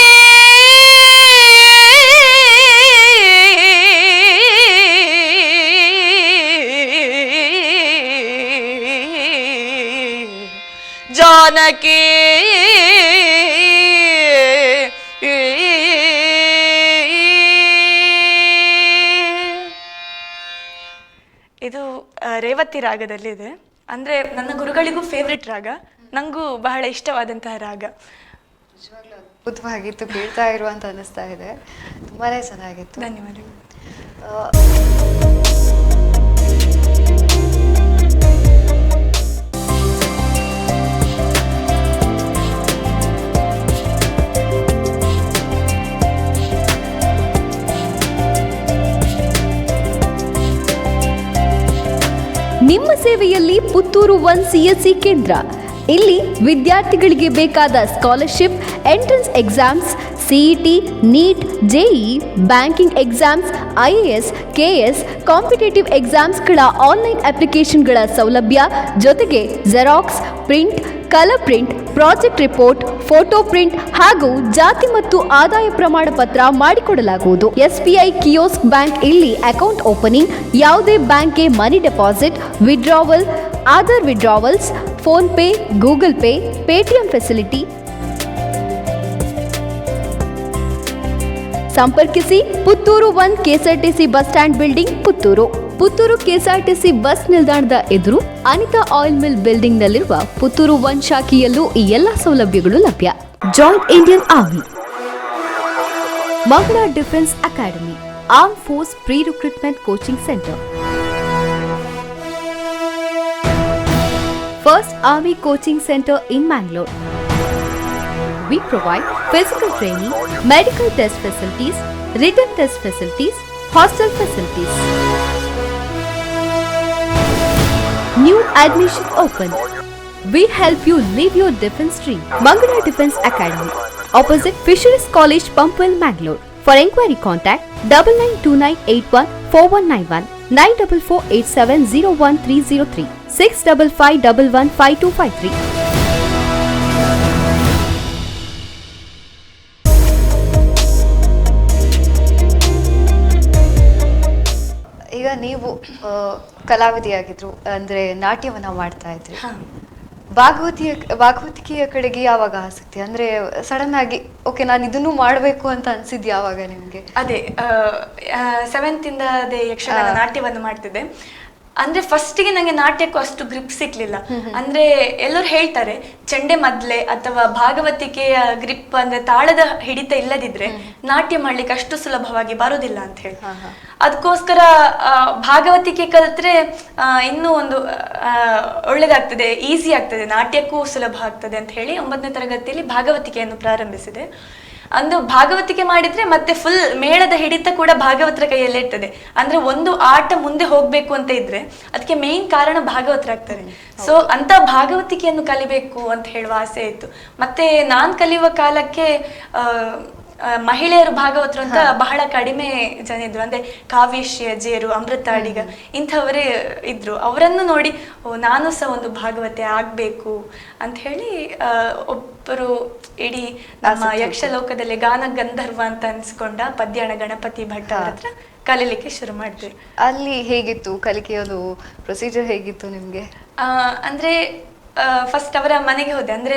ಜಾನಕಿ ಇದು ರೇವತಿ ರಾಗದಲ್ಲಿದೆ. ಅಂದ್ರೆ ನನ್ನ ಗುರುಗಳಿಗೂ ಫೇವ್ರೆಟ್ ರಾಗ, ನಂಗೂ ಬಹಳ ಇಷ್ಟವಾದಂತಹ ರಾಗ. ಅದ್ಭುತವಾಗಿತ್ತು, ಕೇಳ್ತಾ ಇರುವಂತ ಅನಿಸ್ತಾ ಇದೆ. ತುಂಬಾನೇ ಚೆನ್ನಾಗಿತ್ತು. ಧನ್ಯವಾದಗಳು. ನಿಮ್ಮ ಸೇವೆಯಲ್ಲಿ ಪುತ್ತೂರು 1 CSC ಕೇಂದ್ರ. ಇಲ್ಲಿ ವಿದ್ಯಾರ್ಥಿಗಳಿಗೆ ಬೇಕಾದ scholarship, entrance exams, CET, NEET, JEE, banking exams, IAS, KS, competitive ಎಕ್ಸಾಮ್ಸ್ಗಳ ಆನ್ಲೈನ್ ಅಪ್ಲಿಕೇಶನ್ಗಳ ಸೌಲಭ್ಯ, ಜೊತೆಗೆ xerox, print, colour print, project report, photo print ಹಾಗೂ ಜಾತಿ ಮತ್ತು ಆದಾಯ ಪ್ರಮಾಣ ಪತ್ರ ಮಾಡಿಕೊಡಲಾಗುವುದು. SBI ಕಿಯೋಸ್ಕ್ ಬ್ಯಾಂಕ್ ಇಲ್ಲಿ ಅಕೌಂಟ್ ಓಪನಿಂಗ್, ಯಾವುದೇ ಬ್ಯಾಂಕ್ಗೆ money deposit, withdrawal, Aadhaar withdrawals, PhonePe, Google Pay, Paytm facility. ಸಂಪರ್ಕಿಸಿ Puttur 1 KSRTC bus stand building, Puttur. Puttur KSRTC bus ನಿಲ್ದಾಣದ ಎದುರು ಅನಿತಾ ಆಯಿಲ್ ಮಿಲ್ ಬಿಲ್ಡಿಂಗ್ ನಲ್ಲಿರುವ ಪುತ್ತೂರು 1 ಶಾಖೆಯಲ್ಲೂ ಈ ಎಲ್ಲಾ ಸೌಲಭ್ಯಗಳು ಲಭ್ಯ. ಜಾಯಿನ್ ಇಂಡಿಯನ್ ಆರ್ಮಿ, ಮಗಳ defence academy, arm force pre recruitment coaching centre, first army coaching centre in Mangalore, We provide physical training, medical test facilities, written test facilities, hostel facilities. New admission open. We help you live your defense dream. Mangala Defense Academy, opposite Fisheries College, Pampal, Mangalore. For inquiry, contact 9929814191, 9448701 655115253. ಈಗ ನೀವು ಕಲಾವಿದೆಯಾಗಿದ್ರು ಅಂದ್ರೆ ನಾಟ್ಯವನ್ನ ಮಾಡ್ತಾ ಇದ್ರಿ. ಭಾಗವತಿಕೆಯ ಕಡೆಗೆ ಯಾವಾಗ ಆಸಕ್ತಿ, ಅಂದ್ರೆ sudden ಆಗಿ ಓಕೆ ನಾನು ಇದನ್ನು ಮಾಡಬೇಕು ಅಂತ ಅನ್ಸಿದ್ ಯಾವಾಗ ನಿಮ್ಗೆ? ಅದೇ 7th ಇಂದ ಅದೇ ಯಕ್ಷಗಾನ ನಾಟ್ಯವನ್ನು ಮಾಡ್ತಿದ್ದೆ. ಅಂದ್ರೆ ಫಸ್ಟಿಗೆ ನಂಗೆ ನಾಟ್ಯಕ್ಕೂ ಅಷ್ಟು ಗ್ರಿಪ್ ಸಿಕ್ಲಿಲ್ಲ. ಅಂದ್ರೆ ಎಲ್ಲರೂ ಹೇಳ್ತಾರೆ ಚಂಡೆ ಮದ್ಲೆ ಅಥವಾ ಭಾಗವತಿಕೆಯ ಗ್ರಿಪ್ ಅಂದ್ರೆ ತಾಳದ ಹಿಡಿತ ಇಲ್ಲದಿದ್ರೆ ನಾಟ್ಯ ಮಾಡ್ಲಿಕ್ಕೆ ಅಷ್ಟು ಸುಲಭವಾಗಿ ಬರುದಿಲ್ಲ ಅಂತ ಹೇಳಿ. ಅದಕ್ಕೋಸ್ಕರ ಭಾಗವತಿಕೆ ಕಲಿತ್ರೆ ಇನ್ನೂ ಒಂದು ಒಳ್ಳೇದಾಗ್ತದೆ, ಈಸಿ ಆಗ್ತದೆ, ನಾಟ್ಯಕ್ಕೂ ಸುಲಭ ಆಗ್ತದೆ ಅಂತ ಹೇಳಿ 9ನೇ ತರಗತಿಯಲ್ಲಿ ಭಾಗವತಿಕೆಯನ್ನು ಪ್ರಾರಂಭಿಸಿದೆ. ಅಂದು ಭಾಗವತಿಕೆ ಮಾಡಿದ್ರೆ ಮತ್ತೆ ಫುಲ್ ಮೇಳದ ಹಿಡಿತ ಕೂಡ ಭಾಗವತರ ಕೈಯಲ್ಲೇ ಇರ್ತದೆ. ಅಂದ್ರೆ ಒಂದು ಆಟ ಮುಂದೆ ಹೋಗ್ಬೇಕು ಅಂತ ಇದ್ರೆ ಅದಕ್ಕೆ ಮೇನ್ ಕಾರಣ ಭಾಗವತರಾಗ್ತಾರೆ. ಸೊ ಅಂತ ಭಾಗವತಿಕೆಯನ್ನು ಕಲಿಬೇಕು ಅಂತ ಹೇಳುವ ಆಸೆ ಇತ್ತು. ಮತ್ತೆ ನಾನ್ ಕಲಿಯುವ ಕಾಲಕ್ಕೆ ಮಹಿಳೆಯರು ಭಾಗವತರು ಅಂತ ಬಹಳ ಕಡಿಮೆ ಜನ ಇದ್ರು. ಅಂದ್ರೆ ಕಾವ್ಯಶ್ರೀ ಅಜ್ಜಿಯರು, ಅಮೃತಾಡಿಗ ಇಂಥವರೇ ಇದ್ರು. ಅವರನ್ನು ನೋಡಿ ನಾನು ಸಹ ಒಂದು ಭಾಗವತೆ ಆಗ್ಬೇಕು ಅಂತ ಹೇಳಿ ಒಬ್ಬರು ಇಡೀ ನಮ್ಮ ಯಕ್ಷಲೋಕದಲ್ಲಿ ಗಾನ ಗಂಧರ್ವ ಅಂತ ಅನ್ಸ್ಕೊಂಡ ಪದ್ಯಾಣ ಗಣಪತಿ ಭಟ್ ಅವ್ರ ಹತ್ರ ಕಲೀಲಿಕ್ಕೆ ಶುರು ಮಾಡಿದ್ವಿ. ಅಲ್ಲಿ ಹೇಗಿತ್ತು ಕಲಿಕೆಯದು ಪ್ರೊಸೀಜರ್ ಹೇಗಿತ್ತು ನಿಮ್ಗೆ? ಅಂದ್ರೆ ಫಸ್ಟ್ ಅವರ ಮನೆಗೆ ಹೋದೆ. ಅಂದ್ರೆ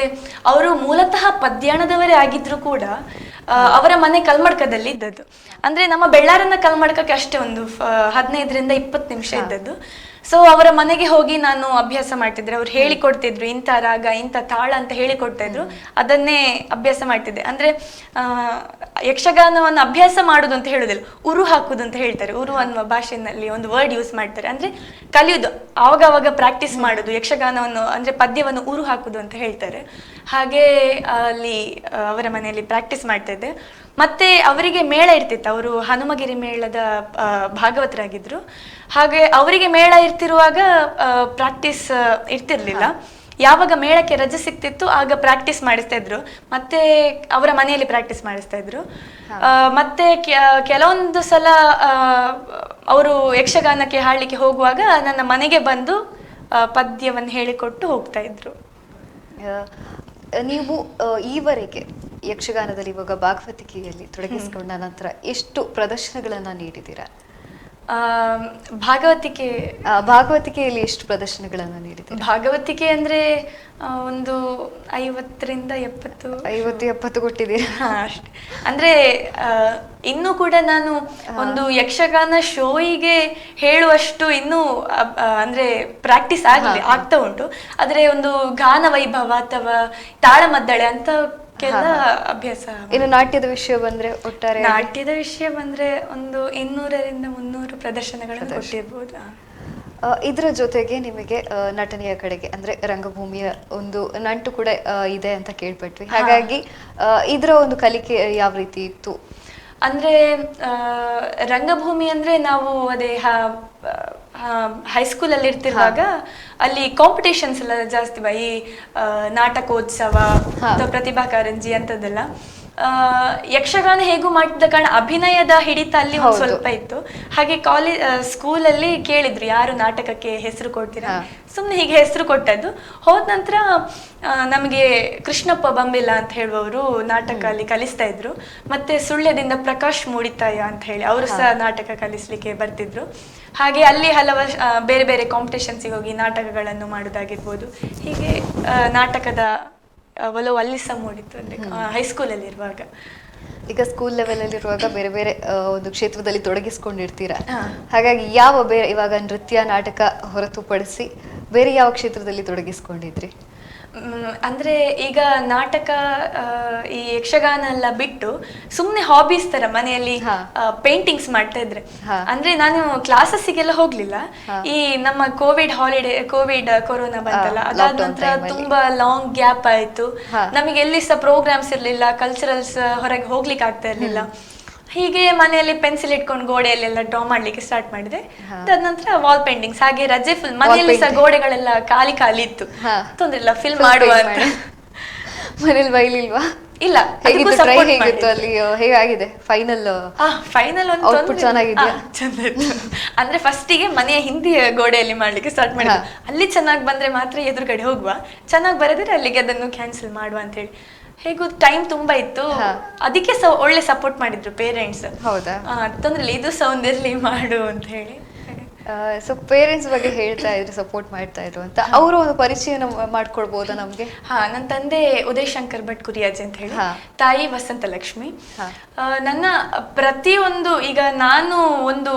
ಅವರು ಮೂಲತಃ ಪದ್ಯಾಣದವರೇ ಆಗಿದ್ರು ಕೂಡ ಅವರ ಮನೆ ಕಲ್ಮಡ್ಕದಲ್ಲಿ ಇದ್ದದ್ದು. ಅಂದ್ರೆ ನಮ್ಮ ಬೆಳ್ಳಾರನ್ನ ಕಲ್ಮಡ್ಕಕ್ಕೆ ಅಷ್ಟೇ ಒಂದು 15ರಿಂದ 20 ನಿಮಿಷ ಇದ್ದದ್ದು. ಸೊ ಅವರ ಮನೆಗೆ ಹೋಗಿ ನಾನು ಅಭ್ಯಾಸ ಮಾಡ್ತಿದ್ರೆ ಅವ್ರು ಹೇಳಿಕೊಡ್ತಿದ್ರು, ಇಂಥ ರಾಗ ಇಂಥ ತಾಳ ಅಂತ ಹೇಳಿಕೊಡ್ತಾ ಇದ್ರು. ಅದನ್ನೇ ಅಭ್ಯಾಸ ಮಾಡ್ತಿದ್ದೆ. ಅಂದ್ರೆ ಯಕ್ಷಗಾನವನ್ನು ಅಭ್ಯಾಸ ಮಾಡುದು ಅಂತ ಹೇಳುದಿಲ್ಲ, ಉರು ಹಾಕುದು ಅಂತ ಹೇಳ್ತಾರೆ. ಉರು ಅನ್ನುವ ಭಾಷೆಯಲ್ಲಿ ಒಂದು ವರ್ಡ್ ಯೂಸ್ ಮಾಡ್ತಾರೆ. ಅಂದ್ರೆ ಕಲಿಯುದು, ಆವಾಗ ಪ್ರಾಕ್ಟೀಸ್ ಮಾಡುದು, ಯಕ್ಷಗಾನವನ್ನು ಅಂದ್ರೆ ಪದ್ಯವನ್ನು ಉರು ಹಾಕುದು ಅಂತ ಹೇಳ್ತಾರೆ. ಹಾಗೆ ಅಲ್ಲಿ ಅವರ ಮನೆಯಲ್ಲಿ ಪ್ರಾಕ್ಟೀಸ್ ಮಾಡ್ತಾ ಇದ್ದೆ. ಮತ್ತೆ ಅವರಿಗೆ ಮೇಳ ಇರ್ತಿತ್ತು, ಅವರು ಹನುಮಗಿರಿ ಮೇಳದ ಭಾಗವತರಾಗಿದ್ರು. ಹಾಗೆ ಅವರಿಗೆ ಮೇಳ ಇರ್ತಿರುವಾಗ ಪ್ರಾಕ್ಟೀಸ್ ಇರ್ತಿರ್ಲಿಲ್ಲ. ಯಾವಾಗ ಮೇಳಕ್ಕೆ ರಜೆ ಸಿಕ್ತಿತ್ತು ಆಗ ಪ್ರಾಕ್ಟೀಸ್ ಮಾಡಿಸ್ತಾ ಇದ್ರು. ಮತ್ತೆ ಅವರ ಮನೆಯಲ್ಲಿ ಪ್ರಾಕ್ಟೀಸ್ ಮಾಡಿಸ್ತಾ ಇದ್ರು. ಮತ್ತೆ ಕೆಲವೊಂದು ಸಲ ಅವರು ಯಕ್ಷಗಾನಕ್ಕೆ ಹಾಡ್ಲಿಕ್ಕೆ ಹೋಗುವಾಗ ನನ್ನ ಮನೆಗೆ ಬಂದು ಪದ್ಯವನ್ನು ಹೇಳಿಕೊಟ್ಟು ಹೋಗ್ತಾ ಇದ್ರು. ನೀವು ಈವರೆಗೆ ಯಕ್ಷಗಾನದಲ್ಲಿ ಇವಾಗ ಭಾಗವತಿಕೆಯಲ್ಲಿ ತೊಡಗಿಸಿಕೊಂಡ ನಂತರ ಎಷ್ಟು ಪ್ರದರ್ಶನಗಳನ್ನ ನೀಡಿದ್ದೀರಾ? ಭಾಗವತಿಕೆಯಲ್ಲಿ ಎಷ್ಟು ಪ್ರದರ್ಶನಗಳನ್ನ ನೀಡಿದ್ದೀರಾ? ಭಾಗವತಿಕೆ ಅಂದ್ರೆ ಒಂದು 50ರಿಂದ 70 ಕೊಟ್ಟಿದ್ದೀರಾ ಅಷ್ಟೇ. ಅಂದ್ರೆ ಇನ್ನೂ ಕೂಡ ನಾನು ಒಂದು ಯಕ್ಷಗಾನ ಶೋಯಿಗೆ ಹೇಳುವಷ್ಟು ಇನ್ನೂ ಅಂದ್ರೆ ಪ್ರಾಕ್ಟೀಸ್ ಆಗ್ತಾ ಉಂಟು. ಆದ್ರೆ ಒಂದು ಗಾನ ವೈಭವ ಅಥವಾ ತಾಳಮದ್ದಳೆ ಅಂತ ಅಭ್ಯಾಸ. ಇನ್ನು ನಾಟ್ಯದ ವಿಷಯ ಬಂದ್ರೆ ಒಟ್ಟಾರೆ ನಾಟ್ಯದ ವಿಷಯ ಬಂದ್ರೆ ಒಂದು 200ರಿಂದ 300 ಪ್ರದರ್ಶನಗಳನ್ನು ಕೊಟ್ಟಿರ್ಬೋದು. ಇದರ ಜೊತೆಗೆ ನಿಮಗೆ ನಟನೆಯ ಕಡೆಗೆ ಅಂದ್ರೆ ರಂಗಭೂಮಿಯ ಒಂದು ನಂಟು ಕೂಡ ಇದೆ ಅಂತ ಕೇಳ್ಪಟ್ವಿ. ಹಾಗಾಗಿ ಇದರ ಒಂದು ಕಲಿಕೆ ಯಾವ ರೀತಿ ಇತ್ತು? ಅಂದ್ರೆ ರಂಗಭೂಮಿ ಅಂದ್ರೆ ನಾವು ಅದೇ ಹೈಸ್ಕೂಲ್ ಅಲ್ಲಿ ಇರ್ತಿರುವಾಗ ಅಲ್ಲಿ ಕಾಂಪಿಟೇಷನ್ಸ್ ಎಲ್ಲ ಜಾಸ್ತಿ ಈ ನಾಟಕೋತ್ಸವ ಅಥವಾ ಪ್ರತಿಭಾ ಕಾರಂಜಿ ಅಂತದೆಲ್ಲ. ಯಕ್ಷಗಾನ ಹೇಗೂ ಮಾಡ್ತಿದ್ದ ಕಾರಣ ಅಭಿನಯದ ಹಿಡಿತ ಅಲ್ಲಿ ಒಂದು ಸ್ವಲ್ಪ ಇತ್ತು. ಹಾಗೆ ಸ್ಕೂಲಲ್ಲಿ ಕೇಳಿದ್ರು ಯಾರು ನಾಟಕಕ್ಕೆ ಹೆಸರು ಕೊಡ್ತೀರಾ, ಸುಮ್ನೆ ಹೀಗೆ ಹೆಸರು ಕೊಟ್ಟದ್ದು. ಹೋದ ನಂತರ ನಮಗೆ ಕೃಷ್ಣಪ್ಪ ಬಂಬಿಲ್ಲ ಅಂತ ಹೇಳುವವರು ನಾಟಕ ಅಲ್ಲಿ ಕಲಿಸ್ತಾ ಇದ್ರು. ಮತ್ತೆ ಸುಳ್ಯದಿಂದ ಪ್ರಕಾಶ್ ಮೂಡಿತಾಯ ಅಂತ ಹೇಳಿ ಅವರು ಸಹ ನಾಟಕ ಕಲಿಸ್ಲಿಕ್ಕೆ ಬರ್ತಿದ್ರು. ಹಾಗೆ ಅಲ್ಲಿ ಹಲವು ಬೇರೆ ಬೇರೆ ಕಾಂಪಿಟೇಷನ್ಸಿಗೆ ಹೋಗಿ ನಾಟಕಗಳನ್ನು ಮಾಡೋದಾಗಿರ್ಬೋದು. ಹೀಗೆ ನಾಟಕದ ಒಲವು ಅಲ್ಲಿ ಸಹ ಮೂಡಿತ್ತು. ಅಂದ್ರೆ ಹೈಸ್ಕೂಲಲ್ಲಿ ಇರುವಾಗ. ಈಗ ಸ್ಕೂಲ್ ಲೆವೆಲ್ ಅಲ್ಲಿ ಇರುವಾಗ ಬೇರೆ ಬೇರೆ ಒಂದು ಕ್ಷೇತ್ರದಲ್ಲಿ ತೊಡಗಿಸ್ಕೊಂಡಿರ್ತೀರಾ. ಹಾಗಾಗಿ ಯಾವ ಬೇರೆ ಇವಾಗ ನೃತ್ಯ ನಾಟಕ ಹೊರತುಪಡಿಸಿ ಬೇರೆ ಯಾವ ಕ್ಷೇತ್ರದಲ್ಲಿ ತೊಡಗಿಸ್ಕೊಂಡಿದ್ರಿ? ಅಂದ್ರೆ ಈಗ ನಾಟಕ ಈ ಯಕ್ಷಗಾನ ಎಲ್ಲ ಬಿಟ್ಟು ಸುಮ್ನೆ ಹಾಬೀಸ್ ತರ ಮನೆಯಲ್ಲಿ ಪೇಂಟಿಂಗ್ಸ್ ಮಾಡ್ತಾ ಇದ್ರೆ. ಅಂದ್ರೆ ನಾನು ಕ್ಲಾಸಸ್ಸಿಗೆಲ್ಲ ಹೋಗ್ಲಿಲ್ಲ. ಈ ನಮ್ಮ ಕೋವಿಡ್ ಕೊರೋನಾ ಬಂತಲ್ಲ, ಅದಾದ ನಂತರ ತುಂಬಾ ಲಾಂಗ್ ಗ್ಯಾಪ್ ಆಯ್ತು. ನಮಗೆ ಎಲ್ಲಿ ಸಹ ಪ್ರೋಗ್ರಾಮ್ಸ್ ಇರ್ಲಿಲ್ಲ, ಕಲ್ಚರಲ್ಸ್ ಹೊರಗೆ ಹೋಗ್ಲಿಕ್ಕೆ ಆಗ್ತಾ ಇರ್ಲಿಲ್ಲ. ಹೀಗೆ ಮನೆಯಲ್ಲಿ ಪೆನ್ಸಿಲ್ ಇಟ್ಕೊಂಡು ಗೋಡೆಯಲ್ಲೆಲ್ಲ ಡ್ರಾ ಮಾಡ್ಲಿಕ್ಕೆ ಸ್ಟಾರ್ಟ್ ಮಾಡಿದೆ. ಅದಾದ ನಂತರ ವಾಲ್ ಪೇಂಟಿಂಗ್ಸ್, ಹಾಗೆ ರಜೆ ಫುಲ್ ಮನೆಯಲ್ಲಿ ಸಹ ಗೋಡೆಗಳೆಲ್ಲ ಖಾಲಿ ಇತ್ತು. ತೊಂದ್ರೆ ಇಲ್ಲ, ಫಿಲ್ ಮಾಡುವ ಅಂತ. ಮನೇಲಿ ಬೈಲಿಲ್ವಾ? ಇಲ್ಲ, ಟ್ರೈ ಹೇಗಿತ್ತು ಅಲ್ಲಿ? ಹೇಗಾಗಿದೆ ಫೈನಲ್? ಒಂದು ಚೆನ್ನಾಗಿದೆಯಾ? ಚಂದ. ಅಂದ್ರೆ ಫಸ್ಟಿಗೆ ಮನೆಯ ಹಿಂದಿಯ ಗೋಡೆಯಲ್ಲಿ ಮಾಡ್ಲಿಕ್ಕೆ ಸ್ಟಾರ್ಟ್ ಮಾಡಿದ್ರು. ಅಲ್ಲಿ ಚೆನ್ನಾಗಿ ಬಂದ್ರೆ ಮಾತ್ರ ಎದುರುಗಡೆ ಹೋಗುವ, ಚೆನ್ನಾಗಿ ಬರದ್ರೆ ಅಲ್ಲಿಗೆ ಅದನ್ನು ಕ್ಯಾನ್ಸಲ್ ಮಾಡುವ ಅಂತ ಹೇಳಿ. ಹೇಗೂ ಟೈಮ್ ತುಂಬಾ ಇತ್ತು, ಅದಕ್ಕೆ ಒಳ್ಳೆ ಸಪೋರ್ಟ್ ಮಾಡಿದ್ರು ಪೇರೆಂಟ್ಸ್. ಹೌದಾ? ತೊಂದ್ರೆ ಇಲ್ಲ, ಇದು ಸೌಂದರ್ಯ ಮಾಡು ಅಂತ ಹೇಳಿ. ಸೊ ಪೇರೆಂಟ್ಸ್ ಬಗ್ಗೆ ಹೇಳ್ತಾ ಇದ್ರು, ಸಪೋರ್ಟ್ ಮಾಡ್ತಾ ಇದ್ರು ಅಂತ. ಅವರು ಒಂದು ಪರಿಚಯ ಮಾಡ್ಕೊಳ್ಬಹುದಾ ನಮ್ಗೆ? ನನ್ನ ತಂದೆ ಉದಯ್ ಶಂಕರ್ ಭಟ್ ಕುರಿಯಾಜ್ ಅಂತ ಹೇಳಿ, ತಾಯಿ ವಸಂತ ಲಕ್ಷ್ಮಿ. ನನ್ನ ಪ್ರತಿಯೊಂದು, ಈಗ ನಾನು ಒಂದು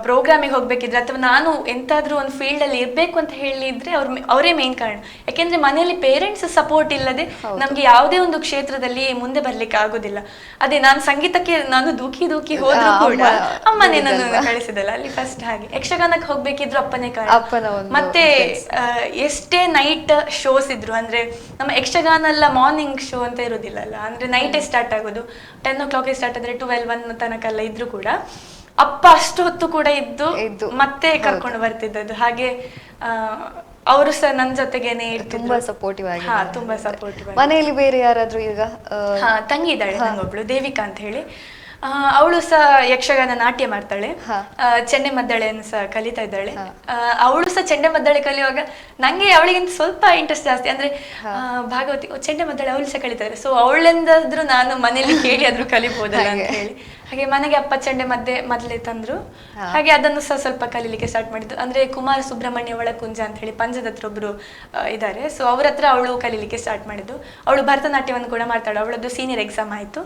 ಪ್ರೋಗ್ರಾಮಿಗೆ ಹೋಗ್ಬೇಕಿದ್ರೆ ಅಥವಾ ನಾನು ಎಂತಾದ್ರೂ ಒಂದು ಫೀಲ್ಡ್ ಅಲ್ಲಿ ಇರ್ಬೇಕು ಅಂತ ಹೇಳಿದ್ರೆ ಅವರೇ ಮೇನ್ ಕಾರಣ. ಯಾಕೆಂದ್ರೆ ಮನೆಯಲ್ಲಿ ಪೇರೆಂಟ್ಸ್ ಸಪೋರ್ಟ್ ಇಲ್ಲದೆ ನಮ್ಗೆ ಯಾವುದೇ ಒಂದು ಕ್ಷೇತ್ರದಲ್ಲಿ ಮುಂದೆ ಬರ್ಲಿಕ್ಕೆ ಆಗುದಿಲ್ಲ. ಅದೇ ನಾನು ಸಂಗೀತಕ್ಕೆ ನಾನು ದೂಕಿ ಹೋದ್ರು ಕೂಡ ಅಮ್ಮನೇ ನನ್ನ ಕಳಿಸಿದಲ್ಲ ಅಲ್ಲಿ ಫಸ್ಟ್. ಹಾಗೆ ಯಕ್ಷಗಾನಕ್ಕೆ ಹೋಗ್ಬೇಕಿದ್ರು ಅಪ್ಪನೇ ಕಾರಣ. ಮತ್ತೆ ಎಷ್ಟೇ ನೈಟ್ ಶೋಸ್ ಇದ್ರು, ಅಂದ್ರೆ ನಮ್ಮ ಯಕ್ಷಗಾನ ಎಲ್ಲ ಮಾರ್ನಿಂಗ್ ಶೋ ಅಂತ ಇರೋದಿಲ್ಲ ಅಲ್ಲ, ಅಂದ್ರೆ ನೈಟೇ ಸ್ಟಾರ್ಟ್ ಆಗೋದು. 10 o'clock ಸ್ಟಾರ್ಟ್ ಆದ್ರೆ 12-1 ತನಕ ಎಲ್ಲ ಇದ್ರು ಕೂಡ ಅಪ್ಪ ಅಷ್ಟು ಹೊತ್ತು ಕೂಡ ಇದ್ದು ಮತ್ತೆ ಕರ್ಕೊಂಡು ಬರ್ತಿದ್ದದ್ದು. ಹಾಗೆ ಅವರು ಸಹ ನನ್ನ ಜೊತೆಗೇನೆ ತುಂಬಾ ಸಪೋರ್ಟಿವ್ ಆಗಿ. ತುಂಬಾ ಸಪೋರ್ಟಿವ್. ಮನೆಯಲ್ಲಿ ಬೇರೆ ಯಾರಾದ್ರೂ? ಈಗ ತಂಗಿ ಇದ್ದಾಳೆ ನಂಗೊಬ್ಳು, ದೇವಿಕಾ ಅಂತ ಹೇಳಿ. ಅವಳು ಸಹ ಯಕ್ಷಗಾನ ನಾಟ್ಯ ಮಾಡ್ತಾಳೆ, ಚೆಂಡೆ ಮದ್ದಳೆಯನ್ನು ಸಹ ಕಲಿತಾ ಇದ್ದಾಳೆ. ಅವಳು ಸಹ ಚೆಂಡೆ ಮದ್ದಳೆ ಕಲಿಯುವಾಗ ನಂಗೆ ಅವಳಿಗಿಂತ ಸ್ವಲ್ಪ ಇಂಟ್ರೆಸ್ಟ್ ಜಾಸ್ತಿ. ಅಂದ್ರೆ ಭಾಗವತಿ ಚೆಂಡೆ ಮದ್ದಳೆ ಅವಳು ಸಹ ಕಲಿತಾರೆ. ಸೊ ಅವಳೆಂದಾದ್ರೂ ನಾನು ಮನೇಲಿ ಕೇಳಿ ಆದ್ರೂ ಕಲಿಬಹುದಲ್ಲ ಅಂತ ಹೇಳಿ ಹಾಗೆ ಮನೆಗೆ ಅಪ್ಪ ಚೆಂಡೆ ಮೊದಲೇ ತಂದ್ರು. ಹಾಗೆ ಅದನ್ನು ಸಹ ಸ್ವಲ್ಪ ಕಲೀಲಿಕ್ಕೆ ಸ್ಟಾರ್ಟ್ ಮಾಡಿದ್ದು. ಅಂದ್ರೆ ಕುಮಾರ ಸುಬ್ರಹ್ಮಣ್ಯ ಒಳಕುಂಜ ಅಂತ ಹೇಳಿ ಪಂಜದ ಹತ್ರ ಒಬ್ರು ಇದ್ದಾರೆ. ಸೊ ಅವ್ರ ಹತ್ರ ಅವಳು ಕಲೀಲಿಕ್ಕೆ ಸ್ಟಾರ್ಟ್ ಮಾಡಿದ್ದು. ಅವಳು ಭರತನಾಟ್ಯವನ್ನು ಕೂಡ ಮಾಡ್ತಾಳೆ. ಅವಳದ್ದು ಸೀನಿಯರ್ ಎಕ್ಸಾಮ್ ಆಯ್ತು.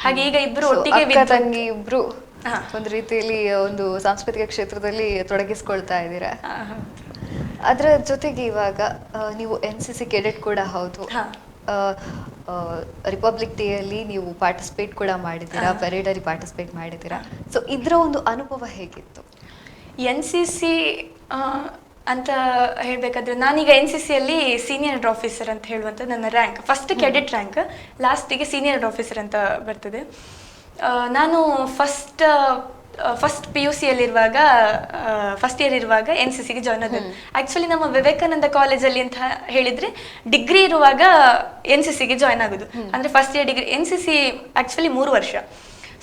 ಹಾಗೆ ಈಗ ಇಬ್ರು ಒಟ್ಟಿಗೆ ತಂಗಿ ಇಬ್ರು ಒಂದು ರೀತಿಯಲ್ಲಿ ಒಂದು ಸಾಂಸ್ಕೃತಿಕ ಕ್ಷೇತ್ರದಲ್ಲಿ ತೊಡಗಿಸ್ಕೊಳ್ತಾ ಇದ್ದೀರಾ. ಅದರ ಜೊತೆಗೆ ಇವಾಗ ನೀವು NCC ಕೆಡೆಟ್ ಕೂಡ ಹೌದು. ರಿಪಬ್ಲಿಕ್ ಡೇ ಅಲ್ಲಿ ನೀವು ಪಾರ್ಟಿಸಿಪೇಟ್ ಕೂಡ ಮಾಡಿದ್ದೀರಾ, ಪರೇಡ್ ಅಲ್ಲಿ ಪಾರ್ಟಿಸಿಪೇಟ್ ಮಾಡಿದ್ದೀರಾ. ಸೊ ಇದ್ರ ಒಂದು ಅನುಭವ ಹೇಗಿತ್ತು? NCC ಅಂತ ಹೇಳ್ಬೇಕಾದ್ರೆ ನಾನೀಗ NCC ಅಲ್ಲಿ ಸೀನಿಯರ್ ಆಫೀಸರ್ ಅಂತ ಹೇಳುವಂತ ನನ್ನ ರ್ಯಾಂಕ್. ಫಸ್ಟ್ ಕೆಡೆಟ್ ರ್ಯಾಂಕ್, ಲಾಸ್ಟಿಗೆ ಸೀನಿಯರ್ ಆಫೀಸರ್ ಅಂತ ಬರ್ತದೆ. ನಾನು ಫಸ್ಟ್ PUC ಯಲ್ಲಿರುವಾಗ, ಫಸ್ಟ್ ಇಯರ್ ಇರುವಾಗ NCCಗೆ ಜಾಯ್ನ್ ಆದ. ಆಕ್ಚುಲಿ ನಮ್ಮ ವಿವೇಕಾನಂದ ಕಾಲೇಜಲ್ಲಿ ಅಂತ ಹೇಳಿದ್ರೆ ಡಿಗ್ರಿ ಇರುವಾಗ NCCಗೆ ಜಾಯ್ನ್ ಆಗೋದು. ಅಂದ್ರೆ first year degree. NCC actually 3 ವರ್ಷ.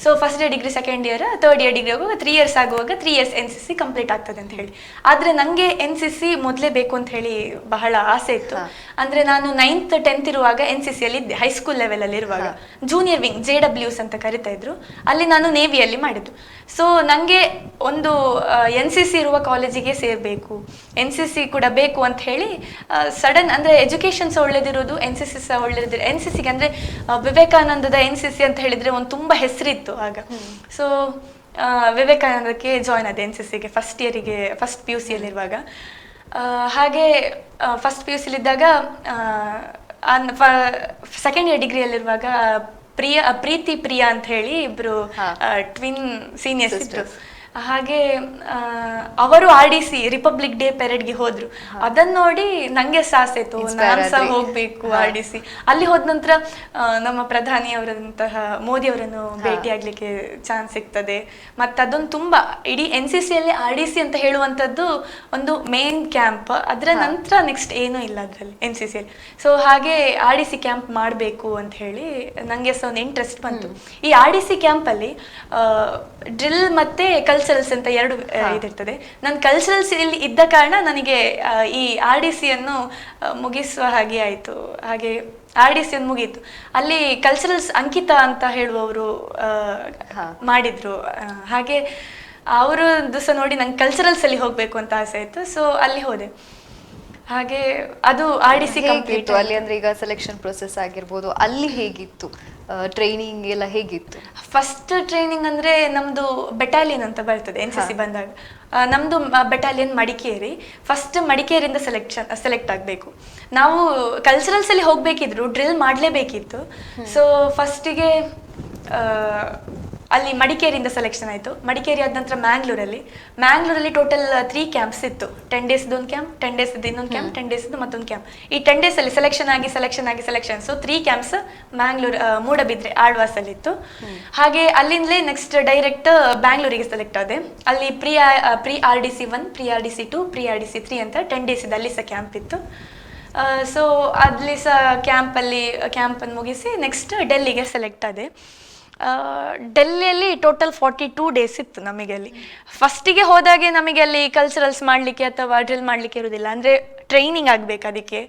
So first year degree, second year, third year degree ಆಗುವಾಗ 3 years ಆಗುವಾಗ 3 years NCC ಕಂಪ್ಲೀಟ್ ಆಗ್ತದೆ ಅಂತ ಹೇಳಿ. ಆದರೆ ನನಗೆ NCC ಮೊದಲೇ ಬೇಕು ಅಂತ ಹೇಳಿ ಬಹಳ ಆಸೆ ಇತ್ತು. ಅಂದರೆ ನಾನು 9th 10th ಇರುವಾಗ NCC ಅಲ್ಲಿ ಇದ್ದೆ, ಹೈಸ್ಕೂಲ್ ಲೆವೆಲಲ್ಲಿ ಇರುವಾಗ. ಜೂನಿಯರ್ ವಿಂಗ್ JWs ಅಂತ ಕರಿತಾ ಇದ್ರು, ಅಲ್ಲಿ ನಾನು ನೇವಿಯಲ್ಲಿ ಮಾಡಿದ್ದು. ಸೊ ನನಗೆ ಒಂದು NCC ಇರುವ ಕಾಲೇಜಿಗೆ ಸೇರಬೇಕು, NCC ಕೂಡ ಬೇಕು ಅಂತ ಹೇಳಿ ಸಡನ್, ಅಂದರೆ ಎಜುಕೇಷನ್ ಸಹ ಒಳ್ಳೇದಿರೋದು, NCC ಸಹ ಒಳ್ಳೇದಿರೋ. NCCಗೆ ಅಂದರೆ ವಿವೇಕಾನಂದದ NCC ಅಂತ ಹೇಳಿದರೆ ಒಂದು ತುಂಬ ಹೆಸರಿತ್ತು ಆಗ. ಸೊ ವಿವೇಕಾನಂದಕ್ಕೆ ಜಾಯ್ನ್ ಆದೆ NCCಗೆ ಫಸ್ಟ್ ಇಯರಿಗೆ, ಫಸ್ಟ್ PUC ಯಲ್ಲಿರುವಾಗ. ಹಾಗೆ ಫಸ್ಟ್ PUC ಯಲ್ಲಿದ್ದಾಗ ಸೆಕೆಂಡ್ ಇಯರ್ ಡಿಗ್ರಿಯಲ್ಲಿರುವಾಗ ಪ್ರೀತಿ ಪ್ರಿಯಾ ಅಂತ ಹೇಳಿ ಇಬ್ರು ಟ್ವಿನ್ ಸೀನಿಯರ್ಸ್ ಇದ್ರು. ಹಾಗೆ ಅವರು RDC ರಿಪಬ್ಲಿಕ್ ಡೇ ಪೆರೇಡ್ಗೆ ಹೋದ್ರು. ಅದನ್ನ ನೋಡಿ ನಂಗೆ ಆಸೆ ಇತ್ತು, ನಾನು ಸಹ ಹೋಗ್ಬೇಕು RDC. ಅಲ್ಲಿ ಹೋದ ನಂತರ ನಮ್ಮ ಪ್ರಧಾನಿ ಅವರಂತಹ ಮೋದಿ ಅವರನ್ನು ಭೇಟಿ ಆಗ್ಲಿಕ್ಕೆ ಚಾನ್ಸ್ ಸಿಗ್ತದೆ. ಮತ್ತೆ ಅದೊಂದು ತುಂಬಾ ಇಡೀ NCC ಅಲ್ಲಿ RDC ಅಂತ ಹೇಳುವಂತದ್ದು ಒಂದು ಮೇನ್ ಕ್ಯಾಂಪ್. ಅದರ ನಂತರ ನೆಕ್ಸ್ಟ್ ಏನೂ ಇಲ್ಲ ಅದರಲ್ಲಿ NCC ಅಲ್ಲಿ. ಸೊ ಹಾಗೆ RDC ಕ್ಯಾಂಪ್ ಮಾಡಬೇಕು ಅಂತ ಹೇಳಿ ನಂಗೆ ಸಹ ಒಂದು ಇಂಟ್ರೆಸ್ಟ್ ಬಂತು. ಈ RDC ಕ್ಯಾಂಪ್ ಅಲ್ಲಿ ಡ್ರಿಲ್ ಮತ್ತೆ ಕಲ್ಚರಲ್ಸ್ ಅಂತ ಎರಡು ಇದಿರ್ತದೆ. ನಾನು ಕಲ್ಚರಲ್ಸ್ ಇಲ್ಲಿ ಇದ್ದ ಕಾರಣ ನನಗೆ ಈ RDC ಅನ್ನು ಮುಗಿಸುವ ಹಾಗೆ ಆಯ್ತು. ಹಾಗೆ RDC ಅನ್ನು ಮುಗೀತು. ಅಲ್ಲಿ ಕಲ್ಚರಲ್ಸ್ ಅಂಕಿತಾ ಅಂತ ಹೇಳುವವರು ಮಾಡಿದ್ರು. ಹಾಗೆ ಅವರು ದಿವಸ ನೋಡಿ ನಂಗೆ ಕಲ್ಚರಲ್ಸ್ ಅಲ್ಲಿ ಹೋಗ್ಬೇಕು ಅಂತ ಆಸೆ ಆಯ್ತು. ಸೊ ಅಲ್ಲಿ ಹೋದೆ. ಹಾಗೆ ಅದು RDC ಕಂಪ್ಲೀಟ್ ಅಲ್ಲಿ. ಅಂದ್ರೆ ಈಗ ಸೆಲೆಕ್ಷನ್ ಪ್ರೊಸೆಸ್ ಆಗಿರ್ಬೋದು, ಅಲ್ಲಿ ಹೇಗಿತ್ತು ಟ್ರೈನಿಂಗ್ ಎಲ್ಲ ಹೇಗಿತ್ತು? ಫಸ್ಟ್ ಟ್ರೈನಿಂಗ್ ಅಂದ್ರೆ ನಮ್ದು ಬೆಟಾಲಿಯನ್ ಅಂತ ಬರ್ತದೆ NCC ಬಂದಾಗ. ನಮ್ಮದು ಬೆಟಾಲಿಯನ್ ಮಡಿಕೇರಿ. ಫಸ್ಟ್ ಮಡಿಕೇರಿಯಿಂದ ಸೆಲೆಕ್ಟ್ ಆಗಬೇಕು. ನಾವು ಕಲ್ಚರಲ್ಸಲ್ಲಿ ಹೋಗಬೇಕಿದ್ರು, ಡ್ರಿಲ್ ಮಾಡಲೇಬೇಕಿತ್ತು. ಸೊ ಫಸ್ಟಿಗೆ ಅಲ್ಲಿ ಮಡಿಕೇರಿಯಿಂದ ಸೆಲೆಕ್ಷನ್ ಆಯಿತು. ಮಡಿಕೇರಿ ಆದ ನಂತರ ಮ್ಯಾಂಗ್ಳೂರಲ್ಲಿ ಟೋಟಲ್ 3 ಕ್ಯಾಂಪ್ಸ್ ಇತ್ತು. 10 ಡೇಸ್ದು ಒಂದು ಕ್ಯಾಂಪ್, 10 ಡೇಸ್ದು ಇನ್ನೊಂದು ಕ್ಯಾಂಪ್, 10 ಡೇಸ್ದು ಮತ್ತೊಂದು ಕ್ಯಾಂಪ್. ಈ 10 ಡೇಸಲ್ಲಿ ಸೆಲೆಕ್ಷನ್ ಆಗಿ ಸೊ 3 ಕ್ಯಾಂಪ್ಸ್ ಮೂಡಬಿದ್ರೆ ಆಳ್ವಾಸಲ್ಲಿತ್ತು. ಹಾಗೆ ಅಲ್ಲಿಂದಲೇ ನೆಕ್ಸ್ಟ್ ಡೈರೆಕ್ಟ್ ಬ್ಯಾಂಗ್ಳೂರಿಗೆ ಸೆಲೆಕ್ಟ್ ಆದೆ. ಅಲ್ಲಿ pre RDC 1, pre RDC 2, pre RDC 3 ಅಂತ 10 ಡೇಸ್ ಇದೆ. ಅಲ್ಲಿ ಸಹ ಕ್ಯಾಂಪ್ ಇತ್ತು. ಸೊ ಅಲ್ಲಿ ಸಹ ಕ್ಯಾಂಪನ್ನು ಮುಗಿಸಿ ನೆಕ್ಸ್ಟ್ ಡೆಲ್ಲಿಗೆ ಸೆಲೆಕ್ಟ್ ಆದೆ. ಡೆಲ್ಲಿಯಲ್ಲಿ ಟೋಟಲ್ 42 ಡೇಸ್ ಇತ್ತು ನಮಗೆ. ಅಲ್ಲಿ ಫಸ್ಟಿಗೆ ಹೋದಾಗೆ ನಮಗೆ ಅಲ್ಲಿ ಕಲ್ಚರಲ್ಸ್ ಮಾಡಲಿಕ್ಕೆ ಅಥವಾ ಡ್ರಿಲ್ ಮಾಡಲಿಕ್ಕೆ ಇರೋದಿಲ್ಲ, ಅಂದರೆ ಟ್ರೈನಿಂಗ್ ಆಗಬೇಕು ಅದಕ್ಕೆ.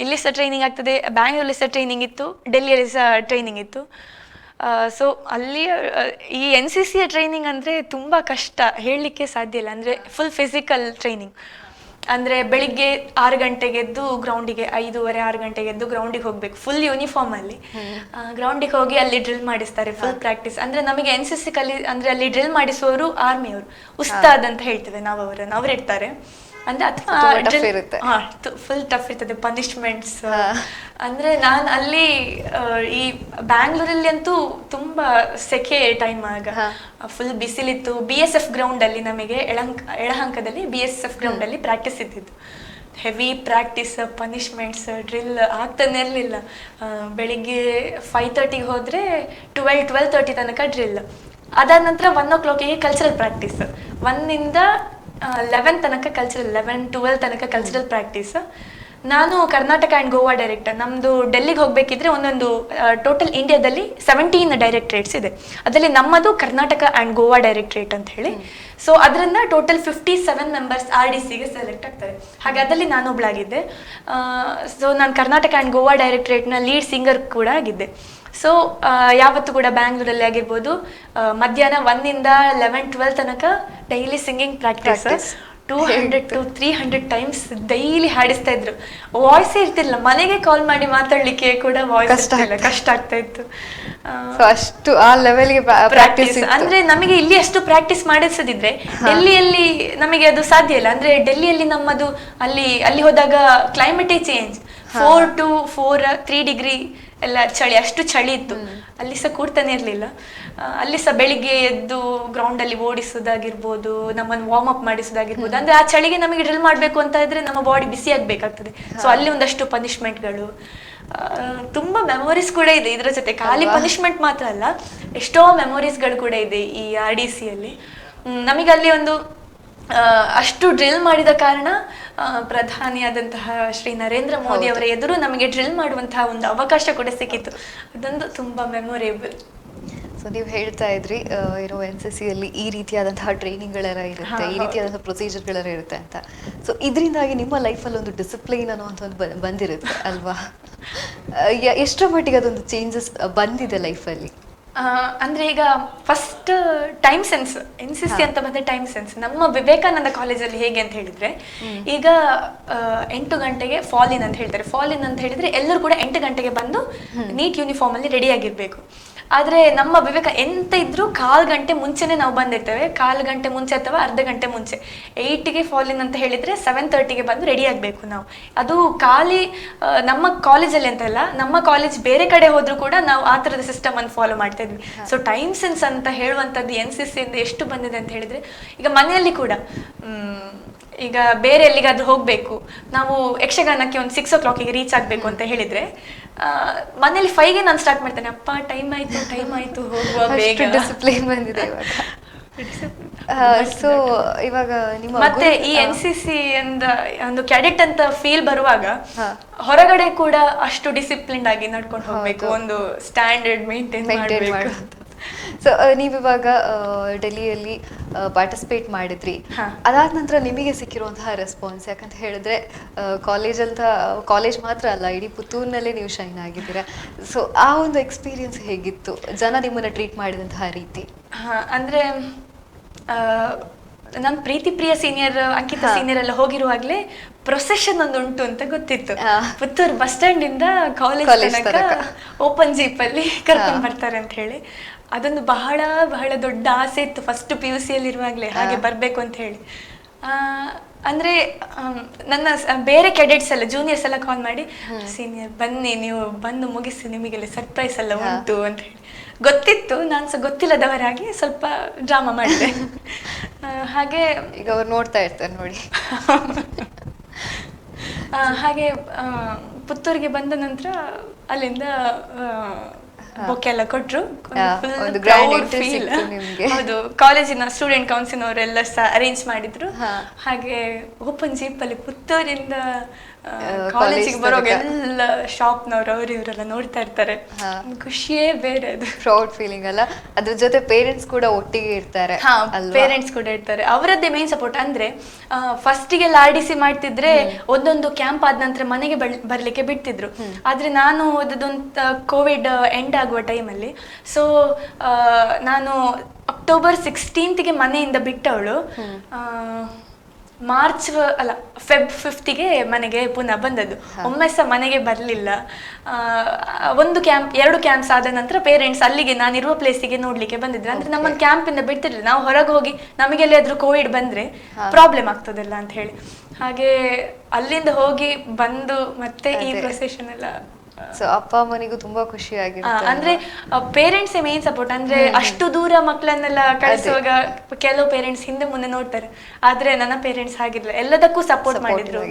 ಇಲ್ಲಿ ಸಹ ಟ್ರೈನಿಂಗ್ ಆಗ್ತದೆ, ಬ್ಯಾಂಗ್ಳೂರಲ್ಲಿ ಸಹ ಟ್ರೈನಿಂಗ್ ಇತ್ತು, ಡೆಲ್ಲಿಯಲ್ಲಿ ಸಹ ಟ್ರೈನಿಂಗ್ ಇತ್ತು. ಸೊ ಅಲ್ಲಿ ಈ NCCಯ ಟ್ರೈನಿಂಗ್ ಅಂದರೆ ತುಂಬ ಕಷ್ಟ, ಹೇಳಲಿಕ್ಕೆ ಸಾಧ್ಯ ಇಲ್ಲ. ಅಂದರೆ ಫುಲ್ ಫಿಸಿಕಲ್ ಟ್ರೈನಿಂಗ್. ಅಂದರೆ ಬೆಳಿಗ್ಗೆ 6 ಗಂಟೆಗೆ ಎದ್ದು ಗ್ರೌಂಡಿಗೆ, 5:30, 6 ಗಂಟೆಗೆ ಎದ್ದು ಗ್ರೌಂಡಿಗೆ ಹೋಗಬೇಕು ಫುಲ್ ಯೂನಿಫಾರ್ಮಲ್ಲಿ. ಗ್ರೌಂಡಿಗೆ ಹೋಗಿ ಅಲ್ಲಿ ಡ್ರಿಲ್ ಮಾಡಿಸ್ತಾರೆ, ಫುಲ್ ಪ್ರಾಕ್ಟೀಸ್. ಅಂದರೆ ನಮಗೆ NCC ಅಂದರೆ ಅಲ್ಲಿ ಡ್ರಿಲ್ ಮಾಡಿಸುವವರು ಆರ್ಮಿಯವರು, ಉಸ್ತಾದ್ ಅಂತ ಹೇಳ್ತೇವೆ ನಾವು ಅವರನ್ನು, ಅವ್ರು ಇರ್ತಾರೆ. ಅಂದರೆ ಫುಲ್ ಟಫ್ ಇರ್ತದೆ, ಪನಿಷ್ಮೆಂಟ್ಸ್. ಅಂದರೆ ನಾನು ಅಲ್ಲಿ ಈ ಬ್ಯಾಂಗ್ಳೂರಲ್ಲಿ ಅಂತೂ ತುಂಬ ಸೆಕೆ ಟೈಮ್, ಆಗ ಫುಲ್ ಬಿಸಿಲಿತ್ತು. BSF ಗ್ರೌಂಡಲ್ಲಿ ನಮಗೆ ಎಳಹಂಕದಲ್ಲಿ BSF ಗ್ರೌಂಡಲ್ಲಿ ಪ್ರಾಕ್ಟೀಸ್ ಇದ್ದಿದ್ದು. ಹೆವಿ ಪ್ರಾಕ್ಟೀಸ್, ಪನಿಷ್ಮೆಂಟ್ಸ್, ಡ್ರಿಲ್ ಆಗ್ತಾನೆ ಇರಲಿಲ್ಲ. ಬೆಳಿಗ್ಗೆ 5:30ಗೆ ಹೋದರೆ 12:30 ತನಕ ಡ್ರಿಲ್. ಅದಾದ ನಂತರ 1 o'clockಗೆ ಕಲ್ಚರಲ್ ಪ್ರಾಕ್ಟೀಸ್. 1ಇಂದ 11 ತನಕ ಕಲ್ಚರಲ್, 11-12 ತನಕ ಕಲ್ಚರಲ್ ಪ್ರಾಕ್ಟೀಸ್. ನಾನು ಕರ್ನಾಟಕ ಆ್ಯಂಡ್ ಗೋವಾ ಡೈರೆಕ್ಟರ್. ನಮ್ಮದು ಡೆಲ್ಲಿಗೆ ಹೋಗಬೇಕಿದ್ರೆ ಒಂದೊಂದು ಟೋಟಲ್ ಇಂಡಿಯಾದಲ್ಲಿ 17 ಡೈರೆಕ್ಟ್ರೇಟ್ಸ್ ಇದೆ. ಅದರಲ್ಲಿ ನಮ್ಮದು ಕರ್ನಾಟಕ ಆ್ಯಂಡ್ ಗೋವಾ ಡೈರೆಕ್ಟ್ರೇಟ್ ಅಂತ ಹೇಳಿ. ಸೊ ಅದರಿಂದ ಟೋಟಲ್ 57 ಮೆಂಬರ್ಸ್ RDCಗೆ ಸೆಲೆಕ್ಟ್ ಆಗ್ತಾರೆ. ಹಾಗೆ ಅದರಲ್ಲಿ ನಾನೊಬ್ಳಾಗಿದ್ದೆ. ಸೊ ನಾನು ಕರ್ನಾಟಕ ಆ್ಯಂಡ್ ಗೋವಾ ಡೈರೆಕ್ಟ್ರೇಟ್ನ ಲೀಡ್ ಸಿಂಗರ್ ಕೂಡ ಆಗಿದ್ದೆ. ಸೊ ಯಾವತ್ತು ಕೂಡ ಬ್ಯಾಂಗ್ಳೂರಲ್ಲಿ ಆಗಿರ್ಬೋದು, ಮಧ್ಯಾಹ್ನ 1ಇಂದ 11-12 ತನಕ daily singing practice. 200 to 300 times daily ಹಾಡಿಸ್ತಾ ಇದ್ರು. ವಾಯ್ಸೇ ಇರ್ತಿಲ್ಲ, ಮನೆಗೆ ಕಾಲ್ ಮಾಡಿ ಮಾತಾಡ್ಲಿಕ್ಕೆ ಕೂಡ ವಾಯ್ಸ್ ಕಷ್ಟ ಆಗ್ತಾ ಇತ್ತು. ಅಷ್ಟು ಆ ಲೆವೆಲ್ಗೆ ಪ್ರಾಕ್ಟೀಸ್. ಅಂದ್ರೆ ನಮಗೆ ಇಲ್ಲಿ ಅಷ್ಟು ಪ್ರಾಕ್ಟೀಸ್ ಮಾಡಿಸದಿದ್ರೆ ಡೆಲ್ಲಿಯಲ್ಲಿ ನಮಗೆ ಅದು ಸಾಧ್ಯ ಇಲ್ಲ. ಅಂದ್ರೆ ಡೆಲ್ಲಿಯಲ್ಲಿ ನಮ್ಮದು ಅಲ್ಲಿ ಹೋದಾಗ ಕ್ಲೈಮೇಟೇ ಚೇಂಜ್. 4 to 3 ಡಿಗ್ರಿ ಎಲ್ಲ ಚಳಿ, ಅಷ್ಟು ಚಳಿ ಇತ್ತು. ಅಲ್ಲಿ ಸಹ ಕೂಡ್ತಾನೆ ಇರಲಿಲ್ಲ. ಅಲ್ಲಿ ಸಹ ಬೆಳಿಗ್ಗೆ ಎದ್ದು ಗ್ರೌಂಡಲ್ಲಿ ಓಡಿಸೋದಾಗಿರ್ಬೋದು, ನಮ್ಮನ್ನು ವಾರ್ಮ್ ಅಪ್ ಮಾಡಿಸೋದಾಗಿರ್ಬೋದು. ಅಂದರೆ ಆ ಚಳಿಗೆ ನಮಗೆ ಡ್ರಿಲ್ ಮಾಡಬೇಕು ಅಂತ ಇದ್ರೆ ನಮ್ಮ ಬಾಡಿ ಬಿಸಿ ಆಗಬೇಕಾಗ್ತದೆ. ಸೊ ಅಲ್ಲಿ ಒಂದಷ್ಟು ಪನಿಷ್ಮೆಂಟ್ಗಳು, ತುಂಬ ಮೆಮೊರೀಸ್ ಕೂಡ ಇದೆ ಇದರ ಜೊತೆ. ಖಾಲಿ ಪನಿಷ್ಮೆಂಟ್ ಮಾತ್ರ ಅಲ್ಲ, ಎಷ್ಟೋ ಮೆಮೊರೀಸ್ಗಳು ಕೂಡ ಇದೆ ಈ RDCಯಲ್ಲಿ. ನಮಗೆ ಅಲ್ಲಿ ಒಂದು ಅಷ್ಟು ಡ್ರಿಲ್ ಮಾಡಿದ ಕಾರಣ ಪ್ರಧಾನಿಯಾದಂತಹ ಶ್ರೀ ನರೇಂದ್ರ ಮೋದಿ ಅವರ ಎದುರು ನಮಗೆ ಡ್ರಿಲ್ ಮಾಡುವಂತಹ ಒಂದು ಅವಕಾಶ ಕೂಡ ಸಿಕ್ಕಿತ್ತು. ಅದೊಂದು ತುಂಬ ಮೆಮೊರೇಬಲ್. ಸೊ ನೀವು ಹೇಳ್ತಾ ಇದ್ರಿ NCCಯಲ್ಲಿ ಈ ರೀತಿಯಾದಂತಹ ಟ್ರೈನಿಂಗ್ಗಳೆಲ್ಲ ಇರುತ್ತೆ, ಈ ರೀತಿಯಾದಂತಹ ಪ್ರೊಸೀಜರ್ಗಳೆಲ್ಲ ಇರುತ್ತೆ ಅಂತ. ಸೊ ಇದರಿಂದಾಗಿ ನಿಮ್ಮ ಲೈಫಲ್ಲಿ ಒಂದು ಡಿಸಿಪ್ಲೈನ್ ಅನ್ನುವಂಥ ಒಂದು ಬಂದಿರುತ್ತೆ ಅಲ್ವಾ? ಎಷ್ಟರ ಮಟ್ಟಿಗೆ ಅದೊಂದು ಚೇಂಜಸ್ ಬಂದಿದೆ ಲೈಫಲ್ಲಿ? ಅಂದರೆ ಈಗ ಫಸ್ಟ್ ಟೈಮ್ ಸೆನ್ಸ್, NCC ಅಂತ ಬಂದರೆ ಟೈಮ್ ಸೆನ್ಸ್. ನಮ್ಮ ವಿವೇಕಾನಂದ ಕಾಲೇಜಲ್ಲಿ ಹೇಗೆ ಅಂತ ಹೇಳಿದರೆ, ಈಗ 8 ಗಂಟೆಗೆ ಫಾಲ್ ಇನ್ ಅಂತ ಹೇಳ್ತಾರೆ. ಫಾಲ್ ಇನ್ ಅಂತ ಹೇಳಿದರೆ ಎಲ್ಲರೂ ಕೂಡ 8 ಗಂಟೆಗೆ ಬಂದು ನೀಟ್ ಯೂನಿಫಾರ್ಮಲ್ಲಿ ರೆಡಿ ಆಗಿರಬೇಕು. ಆದರೆ ನಮ್ಮ ವಿವೇಕ ಎಂತ ಇದ್ರೂ 1/4 ಗಂಟೆ ಮುಂಚೆನೇ ನಾವು ಬಂದಿರ್ತೇವೆ. 1/4 ಗಂಟೆ ಮುಂಚೆ ಅಥವಾ ಅರ್ಧ ಗಂಟೆ ಮುಂಚೆ. 8ಗೆ ಫಾಲ್ ಇನ್ ಅಂತ ಹೇಳಿದರೆ 7:30ಗೆ ಬಂದು ರೆಡಿ ಆಗಬೇಕು ನಾವು. ಅದು ಖಾಲಿ ನಮ್ಮ ಕಾಲೇಜಲ್ಲಿ ಅಂತ ಅಲ್ಲ, ನಮ್ಮ ಕಾಲೇಜ್ ಬೇರೆ ಕಡೆ ಹೋದರೂ ಕೂಡ ನಾವು ಆ ಥರದ ಸಿಸ್ಟಮನ್ನು ಫಾಲೋ ಮಾಡ್ತಾ ಇದ್ವಿ. ಸೊ ಟೈಮ್ ಸೆನ್ಸ್ ಅಂತ ಹೇಳುವಂಥದ್ದು NCCಯಿಂದ ಎಷ್ಟು ಬಂದಿದೆ ಅಂತ ಹೇಳಿದರೆ, ಈಗ ಮನೆಯಲ್ಲಿ ಕೂಡ ಈಗ ಬೇರೆ ಎಲ್ಲಿಗಾದ್ರೂ ಹೋಗಬೇಕು, ನಾವು ಯಕ್ಷಗಾನಕ್ಕೆ ಒಂದು 6 o'clockಗೆ ರೀಚ್ ಆಗಬೇಕು ಅಂತ ಹೇಳಿದರೆ, ಮನೇಲಿ 5ಗೆ ನಾನು ಸ್ಟಾರ್ಟ್ ಮಾಡ್ತೇನೆ. ಅಪ್ಪ ಟೈಮ್ ಆಯಿತು ಹೋಗುವ, ಬೇಗ. ಡಿಸಿಪ್ಲಿನ್ ಬಂದಿದೆ ಇವಾಗ. ಸೊ ಇವಾಗ ನಿಮ್ಮ ಮತ್ತೆ ಈ NCC ಒಂದು ಕ್ಯಾಡೆಟ್ ಅಂತ ಫೀಲ್ ಬರುವಾಗ ಹೊರಗಡೆ ಕೂಡ ಅಷ್ಟು ಡಿಸಿಪ್ಲಿನ್ ಆಗಿ ನಡ್ಕೊಂಡು ಹೋಗ್ಬೇಕು, ಒಂದು ಸ್ಟ್ಯಾಂಡರ್ಡ್ ಮೇಂಟೈನ್ ಮಾಡಬೇಕು. ಸೊ ನೀವಿವಾಗ ಡೆಲ್ಲಿಯಲ್ಲಿ ಪಾರ್ಟಿಸಿಪೇಟ್ ಮಾಡಿದ್ರಿ, ಅದಾದ ನಂತರ ನಿಮಗೆ ಸಿಕ್ಕಿರುವಂತಹ ರೆಸ್ಪಾನ್ಸ್, ಯಾಕಂತ ಹೇಳಿದ್ರೆ ಕಾಲೇಜ್ ಮಾತ್ರ ಅಲ್ಲ, ಇಡೀ ಪುತ್ತೂರಿನಲ್ಲೇ ನೀವು ಶೈನ್ ಆಗಿದ್ದೀರಾ. ಸೊ ಆ ಒಂದು ಎಕ್ಸ್ಪೀರಿಯನ್ಸ್ ಹೇಗಿತ್ತು, ಜನ ನಿಮ್ಮನ್ನು ಟ್ರೀಟ್ ಮಾಡಿದಂತಹ ರೀತಿ? ಅಂದರೆ ನಾನು ಪ್ರೀತಿ ಪ್ರಿಯ ಸೀನಿಯರ್ ಅಂಕಿತ ಸೀನಿಯರ್ ಎಲ್ಲ ಹೋಗಿರುವಾಗಲೇ ಪ್ರೊಸೆಷನ್ ಒಂದು ಉಂಟು ಅಂತ ಗೊತ್ತಿತ್ತು. ಪುತ್ತೂರು ಬಸ್ ಸ್ಟ್ಯಾಂಡ್ ಇಂದ ಕಾಲೇಜ್ ತನಕ ಓಪನ್ ಜೀಪ್ ಅಲ್ಲಿ ಕರ್ಕೊಂಡು ಬರ್ತಾರೆ ಅಂತ ಹೇಳಿ ಅದೊಂದು ಬಹಳ ಬಹಳ ದೊಡ್ಡ ಆಸೆ ಇತ್ತು ಫಸ್ಟ್ PUC ಅಲ್ಲಿ ಇರುವಾಗಲೇ ಹಾಗೆ ಬರ್ಬೇಕು ಅಂತ ಹೇಳಿ. ಅಂದ್ರೆ ನನ್ನ ಬೇರೆ ಕೆಡೆಟ್ಸ್ ಎಲ್ಲ ಜೂನಿಯರ್ಸ್ ಎಲ್ಲ ಕಾಲ್ ಮಾಡಿ ಸೀನಿಯರ್ ಬನ್ನಿ ನೀವು ಬಂದು ಮುಗಿಸಿ ನಿಮಗೆಲ್ಲ ಸರ್ಪ್ರೈಸ್ ಎಲ್ಲ ಉಂಟು ಅಂತ ಹೇಳಿ ಗೊತ್ತಿತ್ತು. ನಾನು ಸಹ ಗೊತ್ತಿಲ್ಲದವರಾಗಿ ಸ್ವಲ್ಪ ಡ್ರಾಮಾ ಮಾಡಿದೆ. ಹಾಗೆ ಈಗ ಅವ್ರು ನೋಡ್ತಾ ಇರ್ತಾರೆ ನೋಡಿ. ಹಾಗೆ ಪುತ್ತೂರಿಗೆ ಬಂದ ನಂತರ ಅಲ್ಲಿಂದ ಬೊಕ್ಕೆ ಎಲ್ಲ ಕೊಟ್ರು. ಹೌದು, ಕಾಲೇಜಿನ ಸ್ಟೂಡೆಂಟ್ ಕೌನ್ಸಿಲ್ ಅವರೆಲ್ಲ ಸಹ ಅರೇಂಜ್ ಮಾಡಿದ್ರು. ಹಾಗೆ ಓಪನ್ ಜೀಪ್ ಅಲ್ಲಿ ಪುತ್ತೂರಿಂದ ಕಾಲೇಜಿಗೆ ಬರೋವಾಗ ಎಲ್ಲ ಶಾಪ್ನವ್ರು ಅವ್ರು ಇವರೆಲ್ಲ ನೋಡ್ತಾ ಇರ್ತಾರೆ. ಖುಷಿಯೇ ಬೇರೆ, ಅದು ಪ್ರೌಡ್ ಫೀಲಿಂಗ್ ಅಲ್ಲ. ಅದ್ರ ಜೊತೆ ಪೇರೆಂಟ್ಸ್ ಕೂಡ ಒಟ್ಟಿಗೆ ಇರ್ತಾರೆ. ಪೇರೆಂಟ್ಸ್ ಕೂಡ ಇರ್ತಾರೆ, ಅವರದ್ದೇ ಮೇನ್ ಸಪೋರ್ಟ್. ಅಂದ್ರೆ ಫಸ್ಟಿಗೆ RDC ಮಾಡ್ತಿದ್ರೆ ಒಂದೊಂದು ಕ್ಯಾಂಪ್ ಆದ ನಂತರ ಮನೆಗೆ ಬರ್ಲಿಕ್ಕೆ ಬಿಡ್ತಿದ್ರು. ಆದ್ರೆ ನಾನು ಓದೋದಂತ ಕೋವಿಡ್ ಎಂಡ್ ಆಗುವ ಟೈಮಲ್ಲಿ, ಸೊ ನಾನು ಅಕ್ಟೋಬರ್ 16ಗೆ ಮನೆಯಿಂದ ಬಿಟ್ಟವಳು. ಮಾರ್ಚ್ ಅಲ್ಲ ಫೆಬ್ 5ಗೆ ಮನೆಗೆ ಪುನಃ ಬಂದದ್ದು. ಒಮ್ಮೆ ಸಹ ಮನೆಗೆ ಬರಲಿಲ್ಲ. ಎರಡು ಕ್ಯಾಂಪ್ಸ್ ಆದ ನಂತರ ಪೇರೆಂಟ್ಸ್ ಅಲ್ಲಿಗೆ ನಾನಿರುವ ಪ್ಲೇಸಿಗೆ ನೋಡ್ಲಿಕ್ಕೆ ಬಂದಿದ್ರು. ಅಂದ್ರೆ ನಮ್ಮನ್ನು ಕ್ಯಾಂಪಿಂದ ಬಿಡ್ತಿರ್ಲಿಲ್ಲ. ನಾವು ಹೊರಗೆ ಹೋಗಿ ನಮಗೆಲ್ಲಾದ್ರೂ ಕೋವಿಡ್ ಬಂದ್ರೆ ಪ್ರಾಬ್ಲಮ್ ಆಗ್ತದಲ್ಲ ಅಂತ ಹೇಳಿ, ಹಾಗೆ ಅಲ್ಲಿಂದ ಹೋಗಿ ಬಂದು ಮತ್ತೆ ಈ ಪ್ರೊಸೆಷನ್ ಎಲ್ಲ. ಸೊ ಅಪ್ಪ ಅಮ್ಮನಿಗೂ ತುಂಬಾ ಖುಷಿ ಆಗಿದೆ. ಅಂದ್ರೆ ಪೇರೆಂಟ್ಸ್ ಮೇನ್ ಸಪೋರ್ಟ್. ಅಂದ್ರೆ ಅಷ್ಟು ದೂರ ಮಕ್ಕಳನ್ನೆಲ್ಲ ಕಳಿಸುವಾಗ ಕೆಲವು ಪೇರೆಂಟ್ಸ್ ಹಿಂದೆ ಮುಂದೆ ನೋಡ್ತಾರೆ, ಆದ್ರೆ ನನ್ನ ಪೇರೆಂಟ್ಸ್ ಹಾಗಿರ್ಲಿಲ್ಲ, ಎಲ್ಲದಕ್ಕೂ ಸಪೋರ್ಟ್ ಮಾಡಿದ್ರು.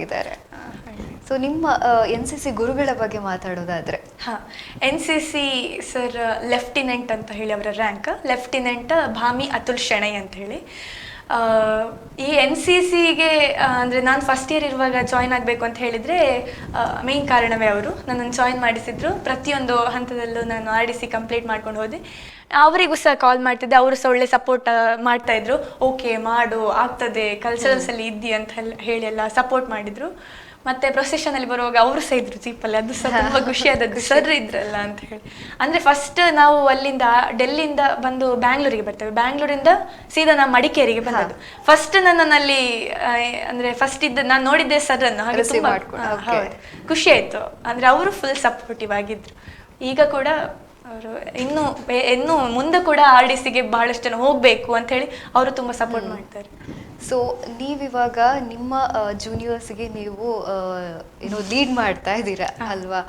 ಸೊ ನಿಮ್ಮ NCC ಗುರುಗಳ ಬಗ್ಗೆ ಮಾತಾಡೋದಾದ್ರೆ? NCC ಸರ್ ಲೆಫ್ಟಿನೆಂಟ್ ಅಂತ ಹೇಳಿ ಅವರ ರ್ಯಾಂಕ್, ಲೆಫ್ಟಿನೆಂಟ್ ಭಾಮಿ ಅತುಲ್ ಶೆಣೈ ಅಂತ ಹೇಳಿ. ಈ NCCಗೆ ಅಂದರೆ ನಾನು ಫಸ್ಟ್ ಇಯರ್ ಇರುವಾಗ ಜಾಯ್ನ್ ಆಗಬೇಕು ಅಂತ ಹೇಳಿದರೆ ಮೇನ್ ಕಾರಣವೇ ಅವರು ನನ್ನನ್ನು ಜಾಯ್ನ್ ಮಾಡಿಸಿದ್ರು. ಪ್ರತಿಯೊಂದು ಹಂತದಲ್ಲೂ ನಾನು RDC ಕಂಪ್ಲೀಟ್ ಮಾಡ್ಕೊಂಡು ಹೋದೆ. ಅವರಿಗೂ ಸಹ ಕಾಲ್ ಮಾಡ್ತಿದ್ದೆ, ಅವರು ಸಹ ಒಳ್ಳೆ ಸಪೋರ್ಟ್ ಮಾಡ್ತಾಯಿದ್ರು. ಓಕೆ ಮಾಡು, ಆಗ್ತದೆ, ಕಲ್ಚರಲ್ಸಲ್ಲಿ ಇದ್ದಿ ಅಂತ ಹೇಳಿ ಎಲ್ಲ ಸಪೋರ್ಟ್ ಮಾಡಿದರು. ಮತ್ತೆ ಪ್ರೊಸೆಷನಲ್ಲಿ ಬರುವಾಗ ಅವರು ಸಹ ಇದ್ರು ಜೀಪಲ್ಲಿ, ಅದು ಸಹ ತುಂಬ ಖುಷಿ ಆದದ್ದು, ಸರ್ ಇದ್ರಲ್ಲ ಅಂತ ಹೇಳಿ. ಅಂದರೆ ಫಸ್ಟ್ ನಾವು ಅಲ್ಲಿಂದ ಡೆಲ್ಲಿಯಿಂದ ಬಂದು ಬ್ಯಾಂಗ್ಳೂರಿಗೆ ಬರ್ತೇವೆ, ಬ್ಯಾಂಗ್ಳೂರಿಂದ ಸೀದಾ ನಾವು ಮಡಿಕೇರಿಗೆ ಬಂದದ್ದು. ಫಸ್ಟ್ ನನ್ನಲ್ಲಿ ಅಂದರೆ ಫಸ್ಟ್ ನಾನು ನೋಡಿದ್ದೆ ಸರ್ ಅನ್ನು, ಹಾಗೆ ತುಂಬ ಹೌದು ಖುಷಿ ಆಯಿತು. ಅಂದರೆ ಅವರು ಫುಲ್ ಸಪೋರ್ಟಿವ್ ಆಗಿದ್ರು. ಈಗ ಕೂಡ ಅವರು ಇನ್ನೂ ಮುಂದೆ ಕೂಡ RDCಗೆ ಬಹಳಷ್ಟು ಜನ ಹೋಗಬೇಕು ಅಂತ ಹೇಳಿ ಅವರು ತುಂಬ ಸಪೋರ್ಟ್ ಮಾಡ್ತಾರೆ. ಸೊ ನೀವಿವಾಗ ನಿಮ್ಮ ಜೂನಿಯರ್ಸ್ಗೆ ನೀವು ಏನೋ ಲೀಡ್ ಮಾಡ್ತಾ ಇದ್ದೀರಾ ಅಲ್ವಾ?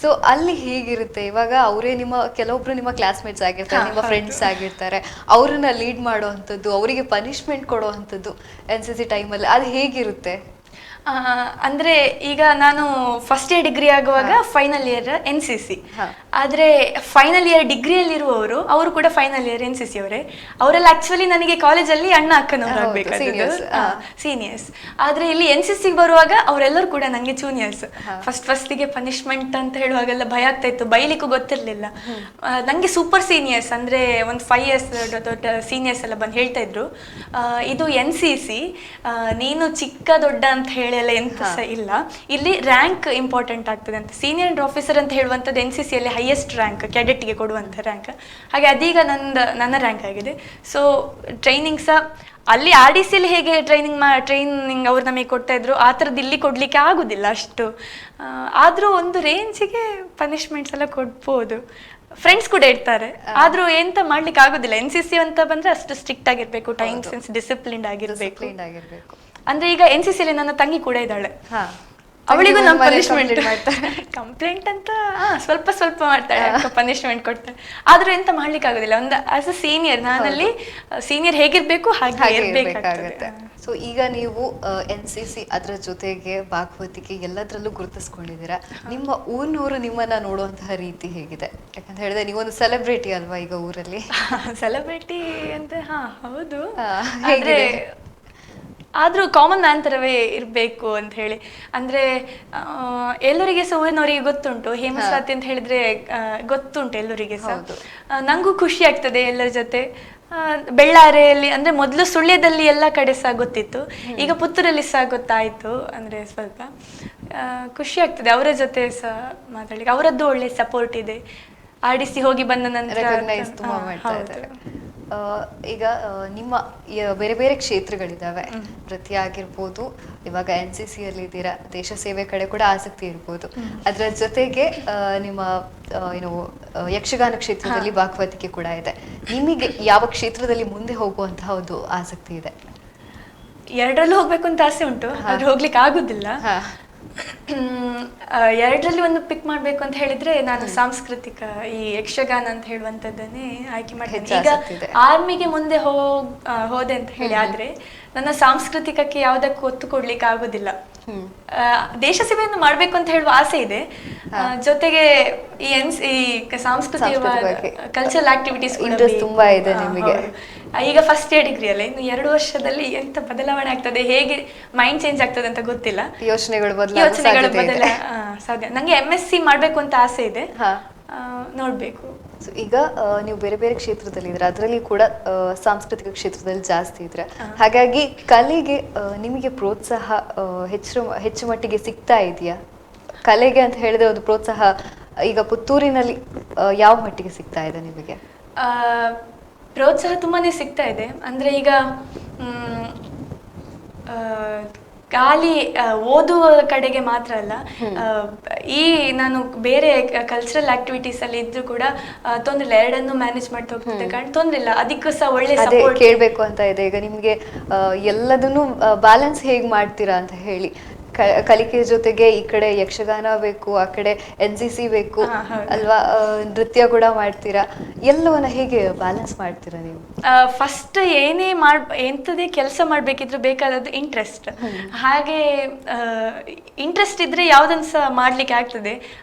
ಸೊ ಅಲ್ಲಿ ಹೇಗಿರುತ್ತೆ ಇವಾಗ? ಅವರೇ ಕೆಲವೊಬ್ರು ನಿಮ್ಮ ಕ್ಲಾಸ್ಮೇಟ್ಸ್ ಆಗಿರ್ತಾರೆ, ನಿಮ್ಮ ಫ್ರೆಂಡ್ಸ್ ಆಗಿರ್ತಾರೆ, ಅವ್ರನ್ನ ಲೀಡ್ ಮಾಡೋ ಅಂಥದ್ದು, ಅವರಿಗೆ ಪನಿಷ್ಮೆಂಟ್ ಕೊಡೋ ಅಂಥದ್ದು NCC ಟೈಮಲ್ಲಿ ಅದು ಹೇಗಿರುತ್ತೆ? ಅಂದರೆ ಈಗ ನಾನು ಫಸ್ಟ್ ಇಯರ್ ಡಿಗ್ರಿ ಆಗುವಾಗ ಫೈನಲ್ ಇಯರ್ NCC, ಆದರೆ ಫೈನಲ್ ಇಯರ್ ಡಿಗ್ರಿಯಲ್ಲಿರುವವರು ಅವರು ಕೂಡ ಫೈನಲ್ ಇಯರ್ NCC ಅವರೇ. ಅವರೆಲ್ಲ ಆಕ್ಚುಲಿ ನನಗೆ ಕಾಲೇಜಲ್ಲಿ ಅಣ್ಣ ಅಕ್ಕನವ್ರು ಆಗಬೇಕಾಗಿದ್ದು, ಸೀನಿಯರ್ಸ್. ಆದರೆ ಇಲ್ಲಿ NCCಗೆ ಬರುವಾಗ ಅವರೆಲ್ಲರೂ ಕೂಡ ನನಗೆ ಜೂನಿಯರ್ಸ್. ಫಸ್ಟಿಗೆ ಪನಿಷ್ಮೆಂಟ್ ಅಂತ ಹೇಳುವಾಗೆಲ್ಲ ಭಯ ಆಗ್ತಾ ಇತ್ತು, ಬೈಲಿಕ್ಕೂ ಗೊತ್ತಿರಲಿಲ್ಲ. ನನಗೆ ಸೂಪರ್ ಸೀನಿಯರ್ಸ್ ಅಂದರೆ ಒಂದು 5 ಇಯರ್ಸ್ ದೊಡ್ಡ ಸೀನಿಯರ್ಸ್ ಎಲ್ಲ ಬಂದು ಹೇಳ್ತಾ ಇದ್ರು, ಇದು NCC, ನೀನು ಚಿಕ್ಕ ದೊಡ್ಡ ಅಂತ ಹೇಳಿ ಎಲ್ಲ ಎಂತ ಸಹ ಇಲ್ಲ, ಇಲ್ಲಿ ರ್ಯಾಂಕ್ ಇಂಪಾರ್ಟೆಂಟ್ ಆಗ್ತದೆ ಅಂತ. ಸೀನಿಯರ್ ಅಂಡ್ ಆಫೀಸರ್ ಅಂತ ಹೇಳುವಂಥದ್ದು NCCಯಲ್ಲಿ ಹೈಯೆಸ್ಟ್ ರ್ಯಾಂಕ್, ಕೆಡೆಟ್ಗೆ ಕೊಡುವಂಥ ರ್ಯಾಂಕ್. ಹಾಗೆ ಅದೀಗ ನನ್ನ ರ್ಯಾಂಕ್ ಆಗಿದೆ. ಸೊ ಟ್ರೈನಿಂಗ್ ಸಹ ಅಲ್ಲಿ RDCಯಲ್ಲಿ ಹೇಗೆ ಟ್ರೈನಿಂಗ್ ಅವ್ರು ನಮಗೆ ಕೊಡ್ತಾ ಇದ್ರು, ಆ ಥರದ್ದು ಇಲ್ಲಿ ಕೊಡಲಿಕ್ಕೆ ಆಗೋದಿಲ್ಲ ಅಷ್ಟು. ಆದರೂ ಒಂದು ರೇಂಜಿಗೆ ಪನಿಷ್ಮೆಂಟ್ಸ್ ಎಲ್ಲ ಕೊಡ್ಬೋದು. ಫ್ರೆಂಡ್ಸ್ ಕೂಡ ಇರ್ತಾರೆ, ಆದ್ರೂ ಎಂತ ಮಾಡ್ಲಿಕ್ಕೆ ಆಗೋದಿಲ್ಲ. NCC ಅಂತ ಬಂದ್ರೆ ಅಷ್ಟು ಸ್ಟ್ರಿಕ್ಟ್ ಆಗಿರ್ಬೇಕು, ಟೈಮ್ ಸೆನ್ಸ್ ಡಿಸಿಪ್ಲಿನ್ಡ್ ಆಗಿರ್ಬೇಕು. ಅಂದ್ರೆ ಈಗ NCCಯಲ್ಲಿ ನನ್ನ ತಂಗಿ ಕೂಡ ಇದ್ದಾಳೆ, ಅವಳಿಗೂ ನಮ್ಮ ಪನಿಷ್ಮೆಂಟ್ ಕಂಪ್ಲೇಂಟ್ ಅಂತ ಸ್ವಲ್ಪ ಸ್ವಲ್ಪ ಮಾಡ್ತಾಳೆ, ಪನಿಷ್ಮೆಂಟ್ ಕೊಡ್ತಾಳೆ. ಆದ್ರೂ ಎಂತ ಮಾಡ್ಲಿಕ್ಕೆ ಆಗೋದಿಲ್ಲ. ಒಂದು ಆಸ್ ಅ ಸೀನಿಯರ್ ನಾನಲ್ಲಿ ಸೀನಿಯರ್ ಹೇಗಿರ್ಬೇಕು ಹಾಗೆ ಇರ್ಬೇಕಾಗುತ್ತೆ. ಸೊ ಈಗ ನೀವು NCC ಅದರ ಜೊತೆಗೆ ಭಾಗವತಿಕೆ ಎಲ್ಲದರಲ್ಲೂ ಗುರುತಿಸ್ಕೊಂಡಿದ್ದೀರಾ. ನಿಮ್ಮ ಊರಿನವರು ನಿಮ್ಮನ್ನ ನೋಡುವಂತಹ ರೀತಿ ಹೇಗಿದೆ? ಯಾಕಂತ ಹೇಳಿದ್ರೆ ನೀವೊಂದು ಸೆಲೆಬ್ರಿಟಿ ಅಲ್ವಾ ಈಗ ಊರಲ್ಲಿ? ಸೆಲೆಬ್ರಿಟಿ ಅಂತ ಹೌದು, ಆದ್ರೆ ಆದರೂ ಕಾಮನ್ ಅಂತರವೇ ಇರಬೇಕು ಅಂತ ಹೇಳಿ. ಅಂದರೆ ಎಲ್ಲರಿಗೆ ಸಹ ಊರಿನವರಿಗೆ ಗೊತ್ತುಂಟು, ಹೇಮಸ್ವಾತಿ ಅಂತ ಹೇಳಿದ್ರೆ ಗೊತ್ತುಂಟು ಎಲ್ಲರಿಗೆ ಸಹ. ನನಗೂ ಖುಷಿ ಆಗ್ತದೆ ಎಲ್ಲರ ಜೊತೆ. ಬೆಳ್ಳಾರೆಯಲ್ಲಿ ಅಂದರೆ ಮೊದಲು ಸುಳ್ಯದಲ್ಲಿ ಎಲ್ಲ ಕಡೆ ಸಹ ಗೊತ್ತಿತ್ತು, ಈಗ ಪುತ್ತೂರಲ್ಲಿ ಸಹ ಗೊತ್ತಾಯಿತು. ಅಂದರೆ ಸ್ವಲ್ಪ ಖುಷಿ ಆಗ್ತದೆ ಅವರ ಜೊತೆ ಸಹ ಮಾತಾಡಲಿಕ್ಕೆ. ಅವರದ್ದು ಒಳ್ಳೆ ಸಪೋರ್ಟ್ ಇದೆ. RDC ಹೋಗಿ ಬಂದ ನಂತರ ಈಗ ನಿಮ್ಮ ಬೇರೆ ಬೇರೆ ಕ್ಷೇತ್ರಗಳಿದ್ದಾವೆ, ನೃತ್ಯ ಆಗಿರ್ಬೋದು, ಇವಾಗ NCC ಅಲ್ಲಿ ಇದ್ದೀರಾ, ದೇಶ ಸೇವೆ ಕಡೆ ಕೂಡ ಆಸಕ್ತಿ ಇರ್ಬೋದು, ಅದರ ಜೊತೆಗೆ ನಿಮ್ಮ ಏನು ಯಕ್ಷಗಾನ ಕ್ಷೇತ್ರದಲ್ಲಿ ಭಾಗವತಿಕೆ ಕೂಡ ಇದೆ. ನಿಮಗೆ ಯಾವ ಕ್ಷೇತ್ರದಲ್ಲಿ ಮುಂದೆ ಹೋಗುವಂತಹ ಒಂದು ಆಸಕ್ತಿ ಇದೆ? ಎರಡರಲ್ಲೂ ಹೋಗ್ಬೇಕು ಅಂತ ಆಸೆ ಉಂಟು, ಆದ್ರೆ ಹೋಗ್ಲಿಕ್ಕೆ ಆಗುದಿಲ್ಲ. ಎರಡರಲ್ಲಿ ಒಂದು ಪಿಕ್ ಮಾಡ್ಬೇಕು ಅಂತ ಹೇಳಿದ್ರೆ ನಾನು ಸಾಂಸ್ಕೃತಿಕ ಈ ಯಕ್ಷಗಾನ ಅಂತ ಹೇಳುವಂತದ್ದನ್ನೇ ಆಯ್ಕೆ ಮಾಡ್ತೇನೆ. ಈಗ ಆರ್ಮಿಗೆ ಮುಂದೆ ಹೋದೆ ಅಂತ ಹೇಳಿ ಆದ್ರೆ ನನ್ನ ಸಾಂಸ್ಕೃತಿಕಕ್ಕೆ ಯಾವುದಕ್ಕೂ ಒತ್ತು ಕೊಡ್ಲಿಕ್ಕೆ ಆಗುದಿಲ್ಲ. ದೇಶ ಸೇವೆಯನ್ನು ಮಾಡ್ಬೇಕು ಅಂತ ಹೇಳುವ ಆಸೆ ಇದೆ, ಜೊತೆಗೆ ಈ ಸಾಂಸ್ಕೃತಿಕ ಕಲ್ಚರಲ್ ಆಕ್ಟಿವಿಟೀಸ್ ತುಂಬಾ ಇದೆ ನಿಮಗೆ. ಈಗ ಫಸ್ಟ್ ಇಯರ್ ಡಿಗ್ರಿಯಲ್ಲಿ ಇನ್ನು 2 ವರ್ಷದಲ್ಲಿ ಎಂತ ಬದಲಾವಣೆ ಆಗ್ತದೆ, ಹೇಗೆ ಮೈಂಡ್ ಚೇಂಜ್ ಆಗ್ತದೆ ಅಂತ ಗೊತ್ತಿಲ್ಲ. ಯೋಚನೆಗಳು ಸಾಧ್ಯ. ನಂಗೆ MSc ಮಾಡ್ಬೇಕು ಅಂತ ಆಸೆ ಇದೆ, ನೋಡ್ಬೇಕು. ಈಗ ನೀವು ಬೇರೆ ಬೇರೆ ಕ್ಷೇತ್ರದಲ್ಲಿ ಇದ್ರೆ, ಅದರಲ್ಲಿ ಕೂಡ ಸಾಂಸ್ಕೃತಿಕ ಕ್ಷೇತ್ರದಲ್ಲಿ ಜಾಸ್ತಿ ಇದ್ರೆ, ಹಾಗಾಗಿ ಕಲೆಗೆ ನಿಮಗೆ ಪ್ರೋತ್ಸಾಹ ಹೆಚ್ಚು ಮಟ್ಟಿಗೆ ಸಿಗ್ತಾ ಇದೆಯಾ? ಕಲೆಗೆ ಅಂತ ಹೇಳಿದ್ರೆ ಒಂದು ಪ್ರೋತ್ಸಾಹ ಈಗ ಪುತ್ತೂರಿನಲ್ಲಿ ಯಾವ ಮಟ್ಟಿಗೆ ಸಿಗ್ತಾ ಇದೆ ನಿಮಗೆ? ಪ್ರೋತ್ಸಾಹ ತುಂಬಾನೇ ಸಿಗ್ತಾ ಇದೆ. ಅಂದ್ರೆ ಈಗ ಖಾಲಿ ಓದುವ ಕಡೆಗೆ ಮಾತ್ರ ಅಲ್ಲ, ಈ ನಾನು ಬೇರೆ ಕಲ್ಚರಲ್ ಆಕ್ಟಿವಿಟೀಸ್ ಅಲ್ಲಿ ಇದ್ರೂ ಕೂಡ ತೊಂದ್ರೆ ಇಲ್ಲ, ಎರಡನ್ನು ಮ್ಯಾನೇಜ್ ಮಾಡ್ತಾ ಹೋಗ್ತಿದ್ದೆ ಕಾರಣ ತೊಂದ್ರೆ ಇಲ್ಲ. ಅದಕ್ಕೂ ಸಹ ಒಳ್ಳೆ ಸಪೋರ್ಟ್ ಕೇಳ್ಬೇಕು ಅಂತ ಇದೆ. ಈಗ ನಿಮ್ಗೆ ಎಲ್ಲದನ್ನು ಬ್ಯಾಲೆನ್ಸ್ ಹೇಗ್ ಮಾಡ್ತೀರಾ ಅಂತ ಹೇಳಿ, ಕಲಿಕೆ ಜೊತೆಗೆ ಈ ಕಡೆ ಯಕ್ಷಗಾನ ಬೇಕು, ಆ ಕಡೆ NCC ಬೇಕು ಅಲ್ವಾ, ನೃತ್ಯ ಕೂಡ ಮಾಡ್ತೀರಾ, ಎಲ್ಲವನ್ನ ಹೇಗೆ ಬ್ಯಾಲೆನ್ಸ್ ಮಾಡ್ತೀರಾ ನೀವು? ಫಸ್ಟ್ ಎಂಥದೇ ಕೆಲಸ ಮಾಡ್ಬೇಕಿದ್ರು ಬೇಕಾದದ್ದು ಇಂಟ್ರೆಸ್ಟ್. ಹಾಗೆ ಇಂಟ್ರೆಸ್ಟ್ ಇದ್ರೆ ಯಾವ್ದನ್ನ ಸಹ ಮಾಡ್ಲಿಕ್ಕೆ ಆಗ್ತದೆ.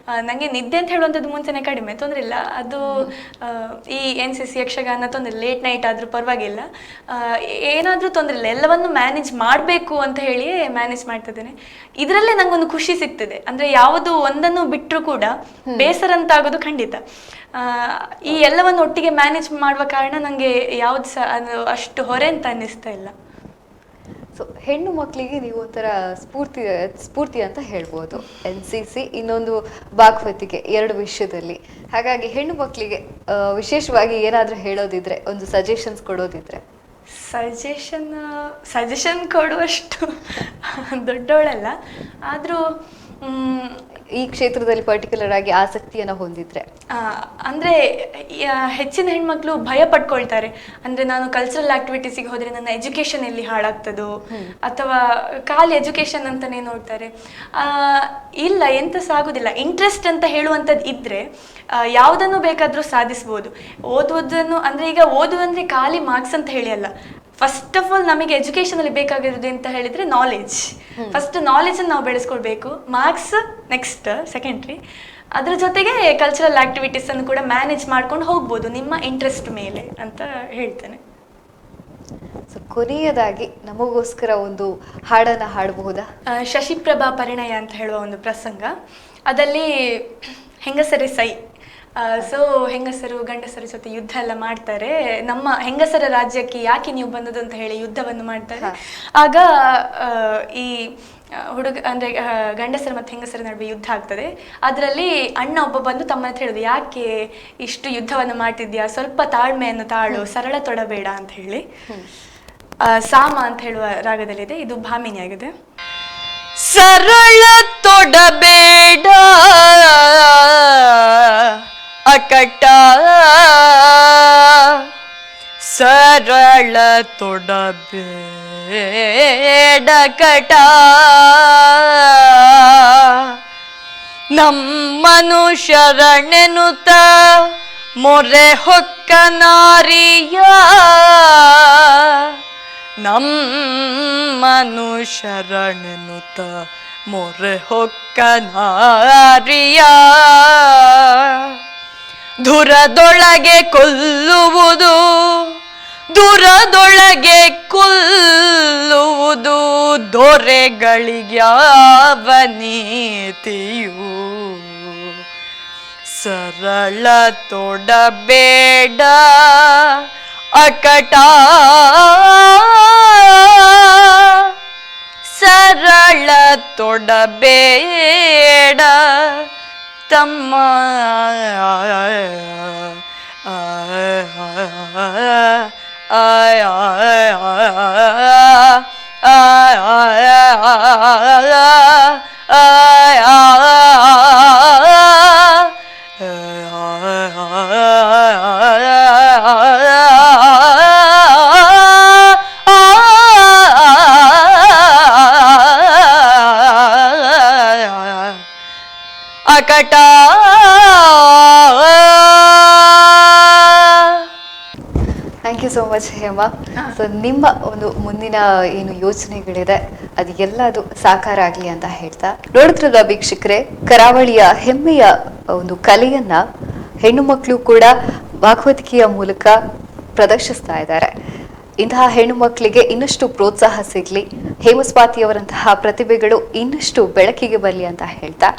ನಂಗೆ ನಿದ್ದೆ ಅಂತ ಹೇಳುವಂಥದ್ದು ಮುಂಚೆನೆ ಕಡಿಮೆ, ತೊಂದ್ರೆ ಇಲ್ಲ. ಅದು ಈ NCC ಯಕ್ಷಗಾನ ತೊಂದ್ರೆ, ಲೇಟ್ ನೈಟ್ ಆದ್ರೂ ಪರವಾಗಿಲ್ಲ, ಏನಾದ್ರೂ ತೊಂದ್ರೆ ಇಲ್ಲ, ಎಲ್ಲವನ್ನು ಮ್ಯಾನೇಜ್ ಮಾಡ್ಬೇಕು ಅಂತ ಹೇಳಿ ಮ್ಯಾನೇಜ್ ಮಾಡ್ತಿದ್ದೇನೆ. ಇದರಲ್ಲೇ ನಂಗೊಂದು ಖುಷಿ ಸಿಗ್ತದೆ. ಅಂದ್ರೆ ಯಾವುದು ಒಂದನ್ನು ಬಿಟ್ಟರು ಕೂಡ ಬೇಸರ ಅಂತ ಆಗೋದು ಖಂಡಿತ. ಈ ಎಲ್ಲವನ್ನು ಒಟ್ಟಿಗೆ ಮ್ಯಾನೇಜ್ ಮಾಡುವ ಕಾರಣ ನಂಗೆ ಯಾವ್ದು ಸಹ ಅದು ಅಷ್ಟು ಹೊರೆ ಅಂತ ಅನ್ನಿಸ್ತಾ ಇಲ್ಲ. ಸೊ ಹೆಣ್ಣು ಮಕ್ಕಳಿಗೆ ನೀವು ಒಂಥರ ಸ್ಫೂರ್ತಿ ಅಂತ ಹೇಳ್ಬೋದು. NCC, ಇನ್ನೊಂದು ಭಾಗವತಿಕೆ, 2 ವಿಷಯದಲ್ಲಿ. ಹಾಗಾಗಿ ಹೆಣ್ಣು ಮಕ್ಕಳಿಗೆ ವಿಶೇಷವಾಗಿ ಏನಾದ್ರೂ ಹೇಳೋದಿದ್ರೆ, ಒಂದು ಸಜೆಷನ್ಸ್ ಕೊಡೋದಿದ್ರೆ? ಸಜೆಷನ್ ಕೊಡುವಷ್ಟು ದೊಡ್ಡವಳಲ್ಲ, ಆದ್ರೂ ಈ ಕ್ಷೇತ್ರದಲ್ಲಿ ಪರ್ಟಿಕ್ಯುಲರ್ ಆಗಿ ಆಸಕ್ತಿಯನ್ನ ಹೊಂದಿದ್ರೆ, ಅಂದ್ರೆ ಹೆಚ್ಚಿನ ಹೆಣ್ಮಕ್ಳು ಭಯ ಪಡ್ಕೊಳ್ತಾರೆ. ಅಂದ್ರೆ ನಾನು ಕಲ್ಚರಲ್ ಆಕ್ಟಿವಿಟೀಸಿಗೆ ಹೋದ್ರೆ ನನ್ನ ಎಜುಕೇಶನ್ ಎಲ್ಲಿ ಹಾಳಾಗ್ತದೋ, ಅಥವಾ ಖಾಲಿ ಎಜುಕೇಶನ್ ಅಂತಾನೆ ನೋಡ್ತಾರೆ. ಇಲ್ಲ, ಎಂತ ಸಾಗುದಿಲ್ಲ. ಇಂಟ್ರೆಸ್ಟ್ ಅಂತ ಹೇಳುವಂಥದ್ದು ಇದ್ರೆ ಯಾವುದನ್ನು ಬೇಕಾದ್ರೂ ಸಾಧಿಸ್ಬೋದು. ಓದುವುದನ್ನು ಅಂದ್ರೆ ಈಗ ಓದುವಂದ್ರೆ ಖಾಲಿ ಮಾರ್ಕ್ಸ್ ಅಂತ ಹೇಳಿ ಅಲ್ಲ. ಫಸ್ಟ್ ಆಫ್ ಆಲ್ ನಮಗೆ ಎಜುಕೇಶನ್ ಅಲ್ಲಿ ಬೇಕಾಗಿರೋದು ಅಂತ ಹೇಳಿದ್ರೆ ನಾಲೆಜ್. ಫಸ್ಟ್ ನಾಲೆಜ್ ಅನ್ನು ನಾವು ಬೆಳೆಸ್ಕೊಳ್ಬೇಕು, ಮಾರ್ಕ್ಸ್ ನೆಕ್ಸ್ಟ್ ಸೆಕೆಂಡ್ರಿ. ಅದ್ರ ಜೊತೆಗೆ ಕಲ್ಚರಲ್ ಆಕ್ಟಿವಿಟೀಸ್ ಅನ್ನು ಕೂಡ ಮ್ಯಾನೇಜ್ ಮಾಡ್ಕೊಂಡು ಹೋಗ್ಬೋದು ನಿಮ್ಮ ಇಂಟ್ರೆಸ್ಟ್ ಮೇಲೆ ಅಂತ ಹೇಳ್ತೇನೆ. ಸೊ ಕೊನೆಯದಾಗಿ ನಮಗೋಸ್ಕರ ಒಂದು ಹಾಡನ್ನ ಹಾಡಬಹುದಾ? ಶಶಿಪ್ರಭಾ ಪರಿಣಯ ಅಂತ ಹೇಳುವ ಒಂದು ಪ್ರಸಂಗ, ಅದಲ್ಲಿ ಹೆಂಗಸರೇ ಸೈ. ಸೊ ಹೆಂಗಸರು ಗಂಡಸರ ಜೊತೆ ಯುದ್ಧ ಎಲ್ಲ ಮಾಡ್ತಾರೆ. ನಮ್ಮ ಹೆಂಗಸರ ರಾಜ್ಯಕ್ಕೆ ಯಾಕೆ ನೀವು ಬಂದದ್ದು ಅಂತ ಹೇಳಿ ಯುದ್ಧವನ್ನು ಮಾಡ್ತಾರೆ. ಆಗ ಈ ಹುಡುಗ ಅಂದ್ರೆ ಗಂಡಸರ ಮತ್ತು ಹೆಂಗಸರ ನಡುವೆ ಯುದ್ಧ ಆಗ್ತದೆ. ಅದರಲ್ಲಿ ಅಣ್ಣ ಒಬ್ಬ ಬಂದು ತಮ್ಮ ಹತ್ರ ಹೇಳುದು, ಯಾಕೆ ಇಷ್ಟು ಯುದ್ಧವನ್ನು ಮಾಡ್ತಿದ್ಯಾ, ಸ್ವಲ್ಪ ತಾಳ್ಮೆಯನ್ನು ತಾಳು, ಸರಳ ತೊಡಬೇಡ ಅಂತ ಹೇಳಿ. ಸಾಮ ಅಂತ ಹೇಳುವ ರಾಗದಲ್ಲಿದೆ, ಇದು ಭಾಮಿನಿ ಆಗಿದೆ. ಸರಳ ತೊಡಬೇಡ ಅಕಟ, ಸರಳ ತೊಡಬೇಡ ಕಟ, ನಮ್ಮನು ಶರಣೆನುತ ಮೊರೆ ಹೊಕ್ಕ ನಾರಿಯ, ನಮ್ಮನು ಶರಣೆನುತ ಮೊರೆ ಹೊಕ್ಕ ನಾರಿಯ, ದುರದೊಳಗೆ ಕೊಲ್ಲುವುದು, ದುರದೊಳಗೆ ಕೊಲ್ಲುವುದು, ದೊರೆಗಳಿಗ್ಯಾವ ನೀತಿಯು, ಸರಳ ತೊಡಬೇಡ ಅಕಟ, ಸರಳ ತೊಡಬೇಡ ತಮ್ಮ. ಅಕಟ thank you so much Hema. So ನಿಮ್ಮ ಒಂದು ಮುಂದಿನ ಏನು ಯೋಚನೆಗಳಿದೆ ಅದು ಎಲ್ಲದು ಸಾಕಾರ ಆಗಲಿ ಅಂತ ಹೇಳ್ತಾ, ನೋಡಿದ್ರಲ್ಲ ವೀಕ್ಷಕರೇ, ಕರಾವಳಿಯ ಹೆಮ್ಮೆಯ ಒಂದು ಕಲೆಯನ್ನ ಹೆಣ್ಣು ಮಕ್ಕಳು ಕೂಡ ಭಾಗವತಿಕೆಯ ಮೂಲಕ ಪ್ರದರ್ಶಿಸ್ತಾ ಇದ್ದಾರೆ. ಇಂತಹ ಹೆಣ್ಣು ಮಕ್ಕಳಿಗೆ ಇನ್ನಷ್ಟು ಪ್ರೋತ್ಸಾಹ ಸಿಗಲಿ, ಹೇಮಸ್ವಾತಿಯವರಂತಹ ಪ್ರತಿಭೆಗಳು ಇನ್ನಷ್ಟು ಬೆಳಕಿಗೆ ಬರಲಿ ಅಂತ ಹೇಳ್ತಾ,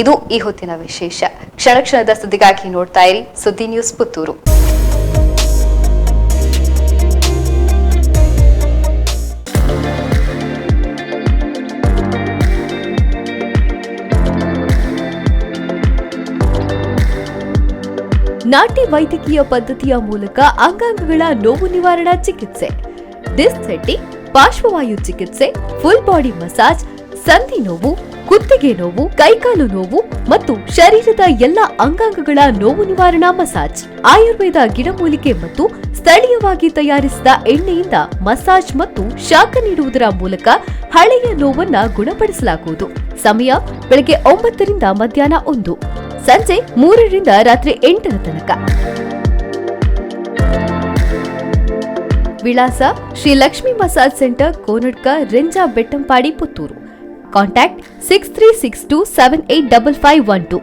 ಇದು ಈ ಹೊತ್ತಿನ ವಿಶೇಷ. ಕ್ಷಣ ಕ್ಷಣದ ಸುದ್ದಿಗಾಗಿ ನೋಡ್ತಾ ಇರಿ ಸುದ್ದಿ ನ್ಯೂಸ್ ಪುತ್ತೂರು. ನಾಟಿ ವೈದ್ಯಕೀಯ ಪದ್ಧತಿಯ ಮೂಲಕ ಅಂಗಾಂಗಗಳ ನೋವು ನಿವಾರಣಾ ಚಿಕಿತ್ಸೆ, ಡಿಸ್ಕ್ ಸೆಟ್ಟಿಂಗ್, ಪಾರ್ಶ್ವವಾಯು ಚಿಕಿತ್ಸೆ, ಫುಲ್ ಬಾಡಿ ಮಸಾಜ್, ಸಂಧಿ ನೋವು, ಕುತ್ತಿಗೆ ನೋವು, ಕೈಕಾಲು ನೋವು ಮತ್ತು ಶರೀರದ ಎಲ್ಲ ಅಂಗಾಂಗಗಳ ನೋವು ನಿವಾರಣಾ ಮಸಾಜ್. ಆಯುರ್ವೇದ ಗಿಡಮೂಲಿಕೆ ಮತ್ತು ಸ್ಥಳೀಯವಾಗಿ ತಯಾರಿಸಿದ ಎಣ್ಣೆಯಿಂದ ಮಸಾಜ್ ಮತ್ತು ಶಾಖ ನೀಡುವುದರ ಮೂಲಕ ಹಳೆಯ ನೋವನ್ನ ಗುಣಪಡಿಸಲಾಗುವುದು. ಸಮಯ ಬೆಳಗ್ಗೆ 9 ರಿಂದ ಮಧ್ಯಾಹ್ನ 1, ಸಂಜೆ 3 ರಿಂದ ರಾತ್ರಿ 8 ತನಕ. ವಿಳಾಸ Shri Lakshmi massage centre, Konadka, Renja Bettampadi, Puttur. Contact 6362785512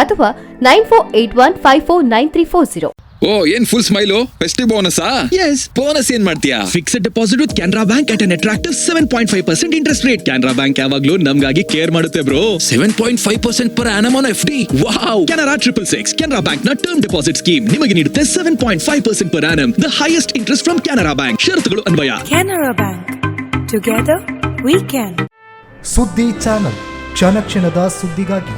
ಅಥವಾ 9481549340. ಓ ಏನ್ ಫುಲ್ ಸ್ಮೈಲು, ಫೆಸ್ಟಿವ್ ಬೋನಸಾ? ಎಸ್, ಬೋನಸ್ ಏನ್ ಮಾಡ್ತೀಯಾ? Fixed deposit with Canara bank at an attractive 7.5% interest rate. Canara bank ಯಾವಾಗ್ಲೂ ನಮ್ಗಾಗಿ ಕೇರ್ ಮಾಡುತ್ತೆ bro. 7.5% per annum on FD. Wow! Canara 666 Canara bank ನ ಟರ್ಮ್ ಡೆಪಾಸಿಟ್ ಸ್ಕೀಮ್ ನಿಮಗೆ ನೀಡುತ್ತೆ 7.5% per annum, the highest interest from Canara bank. ಷರತ್ತುಗಳು ಅನ್ವಯ. Canara bank, together we can. ಸುದ್ದಿ channel, ಕ್ಷಣ ಕ್ಷಣದ ಸುದ್ದಿಗಾಗಿ.